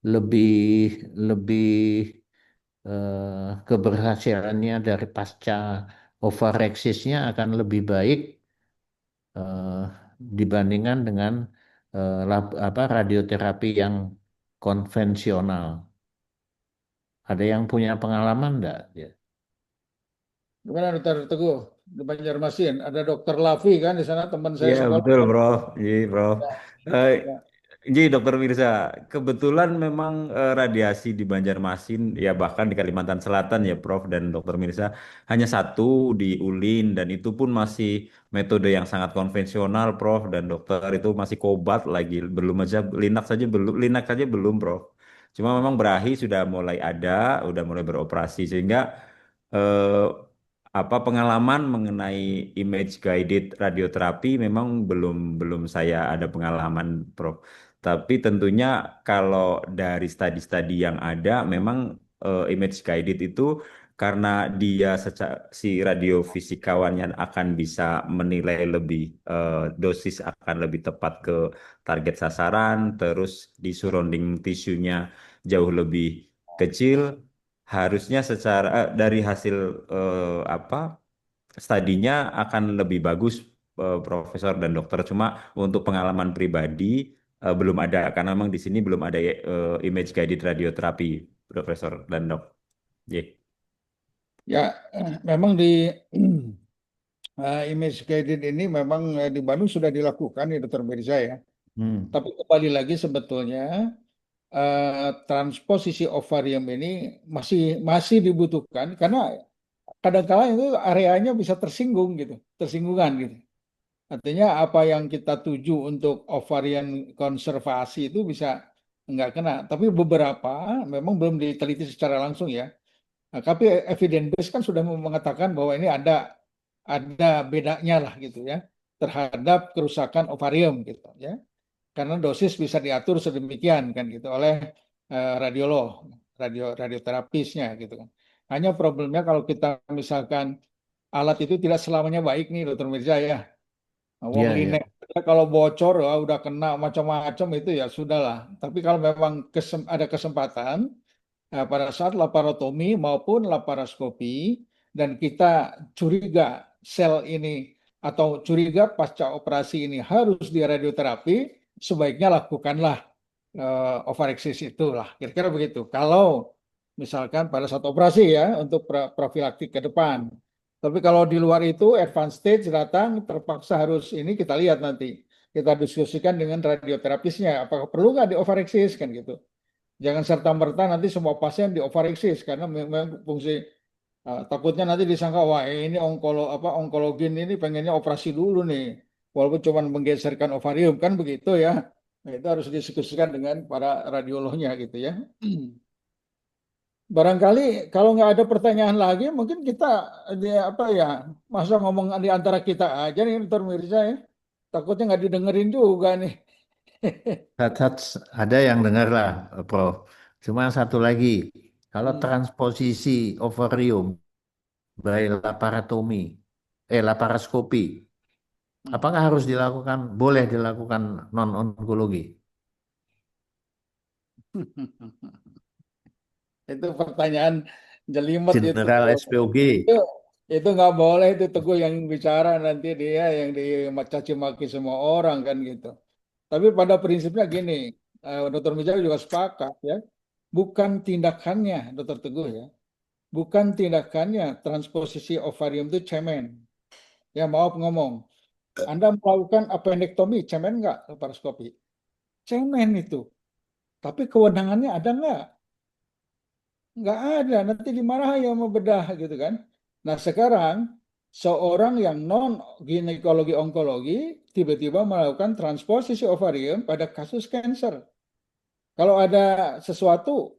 lebih lebih keberhasilannya dari pasca ovarexisnya akan lebih baik eh, dibandingkan dengan radioterapi yang konvensional. Ada yang punya pengalaman enggak? Ya. Gimana Dokter Teguh? Di Banjarmasin ada Dokter Lavi kan di sana teman saya Iya sekolah. betul Prof. Iya Prof. Ya, Eh, ya. Jadi Dokter Mirza, kebetulan memang radiasi di Banjarmasin, ya bahkan di Kalimantan Selatan ya Prof dan Dokter Mirza, hanya satu di Ulin dan itu pun masih metode yang sangat konvensional Prof dan dokter itu masih kobat lagi, belum aja linak saja belum Prof. Cuma memang berahi sudah mulai ada, udah mulai beroperasi sehingga eh, pengalaman mengenai image guided radioterapi memang belum belum saya ada pengalaman Prof. Tapi tentunya kalau dari studi-studi yang ada memang image guided itu karena dia si radiofisikawannya akan bisa menilai lebih dosis akan lebih tepat ke target sasaran, terus di surrounding tisunya jauh lebih kecil, harusnya dari hasil apa studinya akan lebih bagus Profesor dan Dokter. Cuma untuk pengalaman pribadi belum ada karena memang di sini belum ada image guided radioterapi Profesor dan Dok. Ye. Ya, memang di image guided ini memang di Bandung sudah dilakukan ya Dokter Mirza ya. Hmm. Tapi kembali lagi sebetulnya transposisi ovarium ini masih masih dibutuhkan karena kadang-kala itu areanya bisa tersinggung gitu, tersinggungan gitu. Artinya apa yang kita tuju untuk ovarian konservasi itu bisa nggak kena. Tapi beberapa memang belum diteliti secara langsung ya. Nah, tapi evidence base kan sudah mengatakan bahwa ini ada bedanya lah gitu ya terhadap kerusakan ovarium gitu ya. Karena dosis bisa diatur sedemikian kan gitu oleh radiolog, radioterapisnya gitu kan. Hanya problemnya kalau kita misalkan alat itu tidak selamanya baik nih Dokter Mirza ya. Nah, wong Iya, iya. linek kalau bocor udah kena macam-macam itu ya sudahlah. Tapi kalau memang ada kesempatan pada saat laparotomi maupun laparoskopi dan kita curiga sel ini atau curiga pasca operasi ini harus di radioterapi, sebaiknya lakukanlah overexis itulah. Kira-kira begitu. Kalau misalkan pada saat operasi ya untuk profilaktik ke depan. Tapi kalau di luar itu advanced stage datang terpaksa harus ini kita lihat nanti. Kita diskusikan dengan radioterapisnya. Apakah perlu nggak di overexis kan gitu. Jangan serta-merta nanti semua pasien di overexis karena memang fungsi takutnya nanti disangka wah ini onkologin ini pengennya operasi dulu nih. Walaupun cuma menggeserkan ovarium kan begitu ya. Nah, itu harus didiskusikan dengan para radiolognya gitu ya. Barangkali kalau nggak ada pertanyaan lagi, mungkin kita apa ya, masa ngomong di antara kita aja nih, Dr. Mirza ya. Takutnya nggak didengerin juga nih. Ada yang dengar lah, Prof. Cuma satu lagi, kalau Hmm. transposisi ovarium by laparotomi, laparoskopi, Hmm. apakah harus dilakukan, boleh dilakukan non-onkologi? Itu pertanyaan jelimet itu. General SPOG. Itu itu nggak boleh, itu Teguh yang bicara, nanti dia yang dicaci maki semua orang kan gitu. Tapi pada prinsipnya gini, Dr. Mijal juga sepakat ya, bukan tindakannya, Dr. Teguh ya, bukan tindakannya transposisi ovarium itu cemen. Ya maaf ngomong, Anda melakukan appendektomi, cemen nggak laparoskopi? Cemen itu. Tapi kewenangannya ada nggak? Nggak ada, nanti dimarahi sama bedah gitu kan. Nah sekarang seorang yang non ginekologi onkologi tiba-tiba melakukan transposisi ovarium pada kasus kanker. Kalau ada sesuatu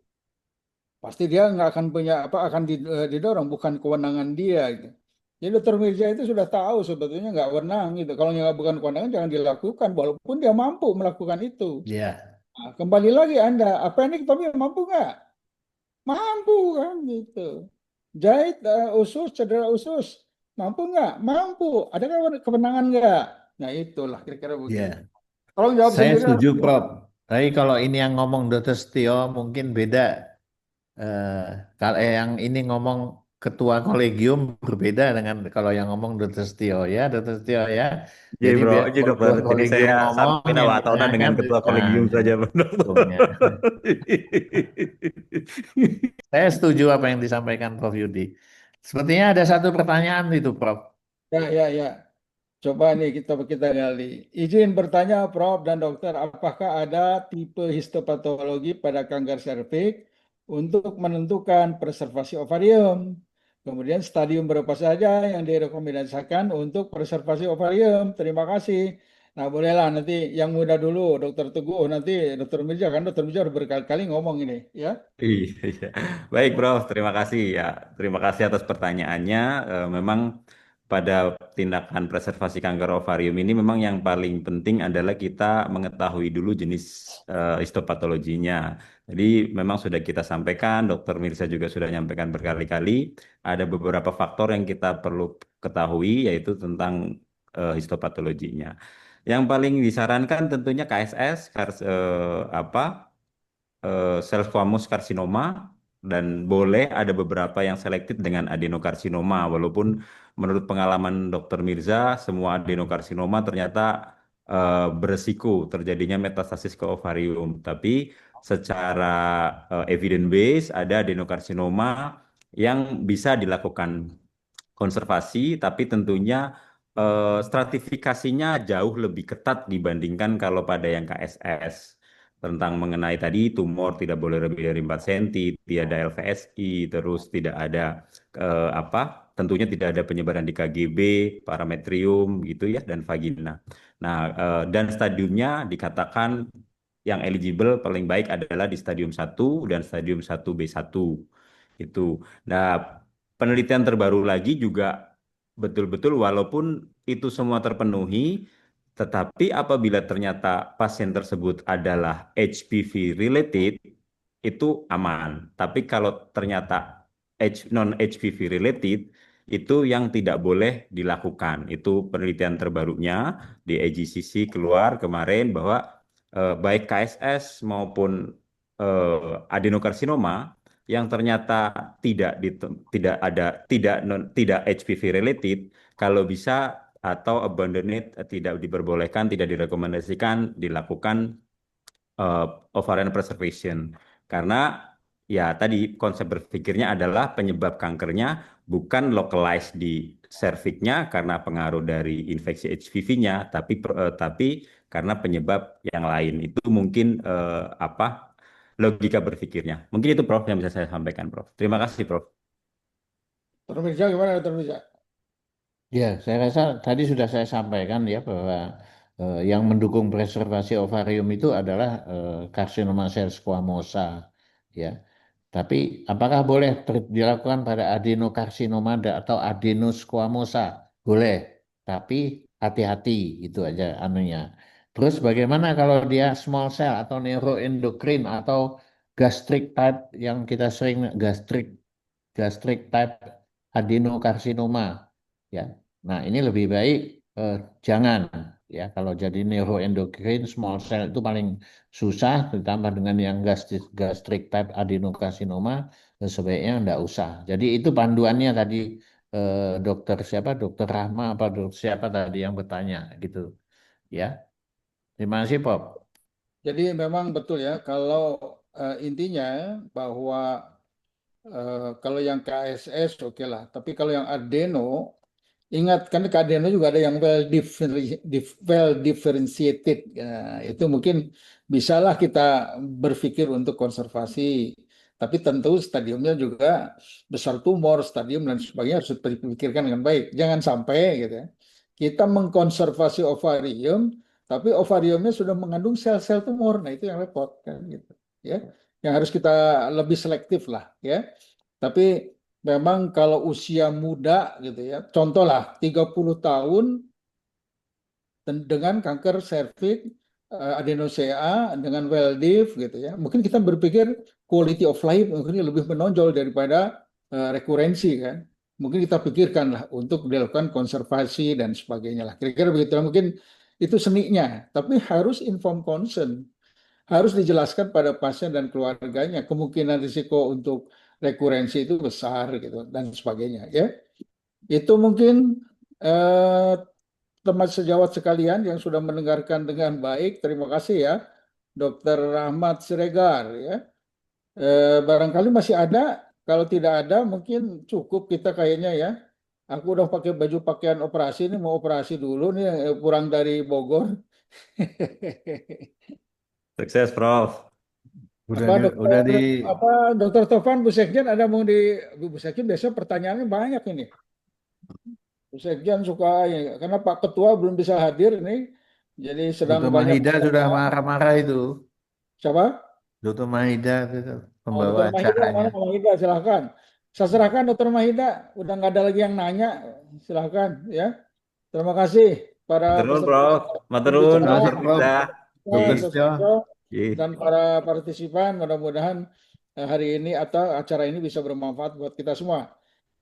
pasti dia nggak akan punya apa, akan didorong, bukan kewenangan dia gitu. Jadi dokter Mirza itu sudah tahu sebetulnya nggak wenang gitu. Kalau nggak bukan kewenangan jangan dilakukan walaupun dia mampu melakukan itu. Ya, Nah, kembali lagi Anda, apa ini tapi mampu nggak? Mampu kan gitu. Jahit usus, cedera usus, mampu nggak? Mampu. Ada kewenangan nggak? Nah itulah kira-kira begitu. ya. Tolong jawab Saya sendiri lah. setuju, Prof. Tapi kalau ini yang ngomong Dr. Setio mungkin beda. Eh, Kalau yang ini ngomong ketua kolegium berbeda dengan kalau yang ngomong Dr. Setio ya, Dr. Setio ya. Jadi Jadi bro, biar jadi dokter. ketua Jadi saya kolegium ngomong sampai yang wataunan ditanyakan dengan ketua kolegium saja, Bang dokter. hukumnya. Saya setuju apa yang disampaikan Prof. Yudi. Sepertinya ada satu pertanyaan itu, Prof. Ya, ya, ya. Coba nih kita gali. Izin bertanya, Prof dan Dokter, apakah ada tipe histopatologi pada kanker serviks untuk menentukan preservasi ovarium? Kemudian stadium berapa saja yang direkomendasikan untuk preservasi ovarium? Terima kasih. Nah, bolehlah nanti yang muda dulu, Dokter Teguh, nanti Dokter Mirza, kan Dokter Mirza udah berkali-kali ngomong ini, ya. Iya, iya. Baik, Prof. Terima kasih ya. Terima kasih atas pertanyaannya. Memang pada tindakan preservasi kanker ovarium ini memang yang paling penting adalah kita mengetahui dulu jenis histopatologinya. Jadi memang sudah kita sampaikan, Dokter Mirza juga sudah menyampaikan berkali-kali, ada beberapa faktor yang kita perlu ketahui yaitu tentang histopatologinya. Yang paling disarankan tentunya KSS, apa? Sel squamous karsinoma dan boleh ada beberapa yang selektif dengan adenokarsinoma walaupun menurut pengalaman Dokter Mirza semua adenokarsinoma ternyata beresiko terjadinya metastasis ke ovarium tapi secara evidence base ada adenokarsinoma yang bisa dilakukan konservasi tapi tentunya stratifikasinya jauh lebih ketat dibandingkan kalau pada yang KSS tentang mengenai tadi tumor tidak boleh lebih dari 4 cm, tidak ada LVSI, terus tidak ada apa? Tentunya tidak ada penyebaran di KGB, parametrium gitu ya dan vagina. Nah, dan stadiumnya dikatakan yang eligible paling baik adalah di stadium 1 dan stadium 1B1 itu. Nah, penelitian terbaru lagi juga betul-betul walaupun itu semua terpenuhi, tetapi apabila ternyata pasien tersebut adalah HPV related, itu aman. Tapi kalau ternyata non HPV related, itu yang tidak boleh dilakukan. Itu penelitian terbarunya di AGCC keluar kemarin bahwa baik KSS maupun adenokarsinoma yang ternyata tidak ada tidak HPV related, kalau bisa atau abandoned tidak diperbolehkan, tidak direkomendasikan dilakukan eh, ovarian preservation. Karena ya tadi konsep berpikirnya adalah penyebab kankernya bukan localized di serviksnya karena pengaruh dari infeksi HPV-nya, tapi karena penyebab yang lain. Itu mungkin apa logika berpikirnya. Mungkin itu Prof yang bisa saya sampaikan, Prof. Terima kasih, Prof. Dokter Mirza gimana, Dokter Mirza? Ya, saya rasa tadi sudah saya sampaikan ya bahwa yang mendukung preservasi ovarium itu adalah karsinoma sel squamosa, ya. Tapi apakah boleh dilakukan pada adenokarsinoma atau adenosquamosa? Boleh, tapi hati-hati itu aja anunya. Terus bagaimana kalau dia small cell atau neuroendocrine atau gastric type yang kita sering gastric type adenokarsinoma ya. Nah, ini lebih baik jangan ya kalau jadi neuroendocrine small cell itu paling susah ditambah dengan yang gastric type adenokarsinoma sebaiknya enggak usah. Jadi itu panduannya tadi dokter siapa? Dokter Rahma apa dokter siapa tadi yang bertanya gitu ya. Terima kasih, Pop. Jadi memang betul ya, kalau intinya bahwa kalau yang KSS oke lah, tapi kalau yang adeno, ingat kan ke adeno juga ada yang well differentiated. Ya, itu mungkin bisalah kita berpikir untuk konservasi, tapi tentu stadiumnya juga besar tumor, stadium dan sebagainya harus dipikirkan dengan baik. Jangan sampai gitu ya, kita mengkonservasi ovarium, tapi ovariumnya sudah mengandung sel-sel tumor. Nah, itu yang repot kan gitu. Ya, yang harus kita lebih selektif lah ya. Tapi memang kalau usia muda gitu ya, contoh lah 30 tahun dengan kanker serviks, adenosea dengan well diff gitu ya. Mungkin kita berpikir quality of life mungkin lebih menonjol daripada rekurensi kan. Mungkin kita pikirkan lah untuk dilakukan konservasi dan sebagainya lah. Kira-kira begitu lah. Mungkin itu seninya, tapi harus informed consent, harus dijelaskan pada pasien dan keluarganya kemungkinan risiko untuk rekurensi itu besar gitu dan sebagainya ya. Itu mungkin eh, teman sejawat sekalian yang sudah mendengarkan dengan baik. Terima kasih ya, Dr. Rahmat Siregar ya. Barangkali masih ada. Kalau tidak ada, mungkin cukup kita kayaknya ya. Aku udah pakai baju pakaian operasi ini, mau operasi dulu nih, pulang dari Bogor. Sukses, Prof. Udah Apa di, udah dokter di apa dokter Tovan Bu Sekjen ada mau di Bu Sekjen biasanya pertanyaannya banyak ini. Bu Sekjen suka ya, karena Pak Ketua belum bisa hadir ini, jadi sedang Dr. banyak Mahida sudah pekerjaan. marah-marah itu. Siapa? Dr. Mahida itu Oh, pembawa Dokter Mahida acaranya. mana Pak Mahida? Silahkan. Saya serahkan Dokter Mahida. Udah nggak ada lagi yang nanya. Silahkan ya. Terima kasih para Maturun, peserta Prof. Maturun, pembicara, Terima Profesor kasih, Prof. Mirza. Dr. Ih, Dr. Setio. Setio, ih. dan para partisipan. Mudah-mudahan hari ini atau acara ini bisa bermanfaat buat kita semua.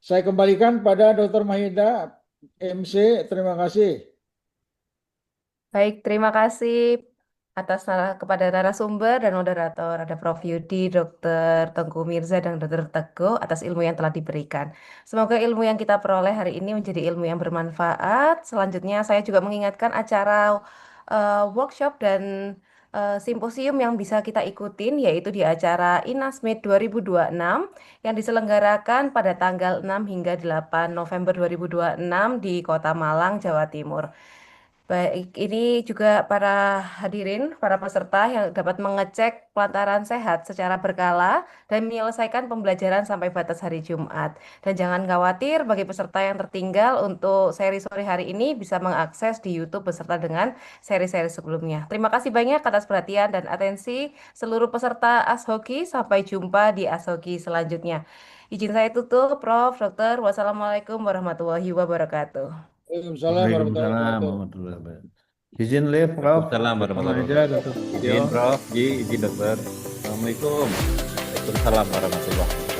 Saya kembalikan pada Dokter Mahida, MC. Terima kasih. Baik, terima kasih kepada narasumber dan moderator. Ada Prof. Yudi, Dr. Tengku Mirza, dan Dr. Teguh atas ilmu yang telah diberikan. Semoga ilmu yang kita peroleh hari ini menjadi ilmu yang bermanfaat. Selanjutnya, saya juga mengingatkan acara workshop dan simposium yang bisa kita ikutin, yaitu di acara INASMID 2026 yang diselenggarakan pada tanggal 6 hingga 8 November 2026 di Kota Malang, Jawa Timur. Baik, ini juga para hadirin, para peserta yang dapat mengecek pelantaran sehat secara berkala dan menyelesaikan pembelajaran sampai batas hari Jumat. Dan jangan khawatir bagi peserta yang tertinggal untuk seri sore hari ini bisa mengakses di YouTube beserta dengan seri-seri sebelumnya. Terima kasih banyak atas perhatian dan atensi seluruh peserta Ashoki. Sampai jumpa di Ashoki selanjutnya. Izin saya tutup, Prof. Dokter. Wassalamualaikum warahmatullahi wabarakatuh. Waalaikumsalam warahmatullahi Waalaikumsalam wabarakatuh. warahmatullahi wabarakatuh. Izin live, Prof. Waalaikumsalam Dr. warahmatullahi Mahida, wabarakatuh. Dr. Setio. Izin, Prof. Izin, dokter. Assalamualaikum. Waalaikumsalam warahmatullahi wabarakatuh.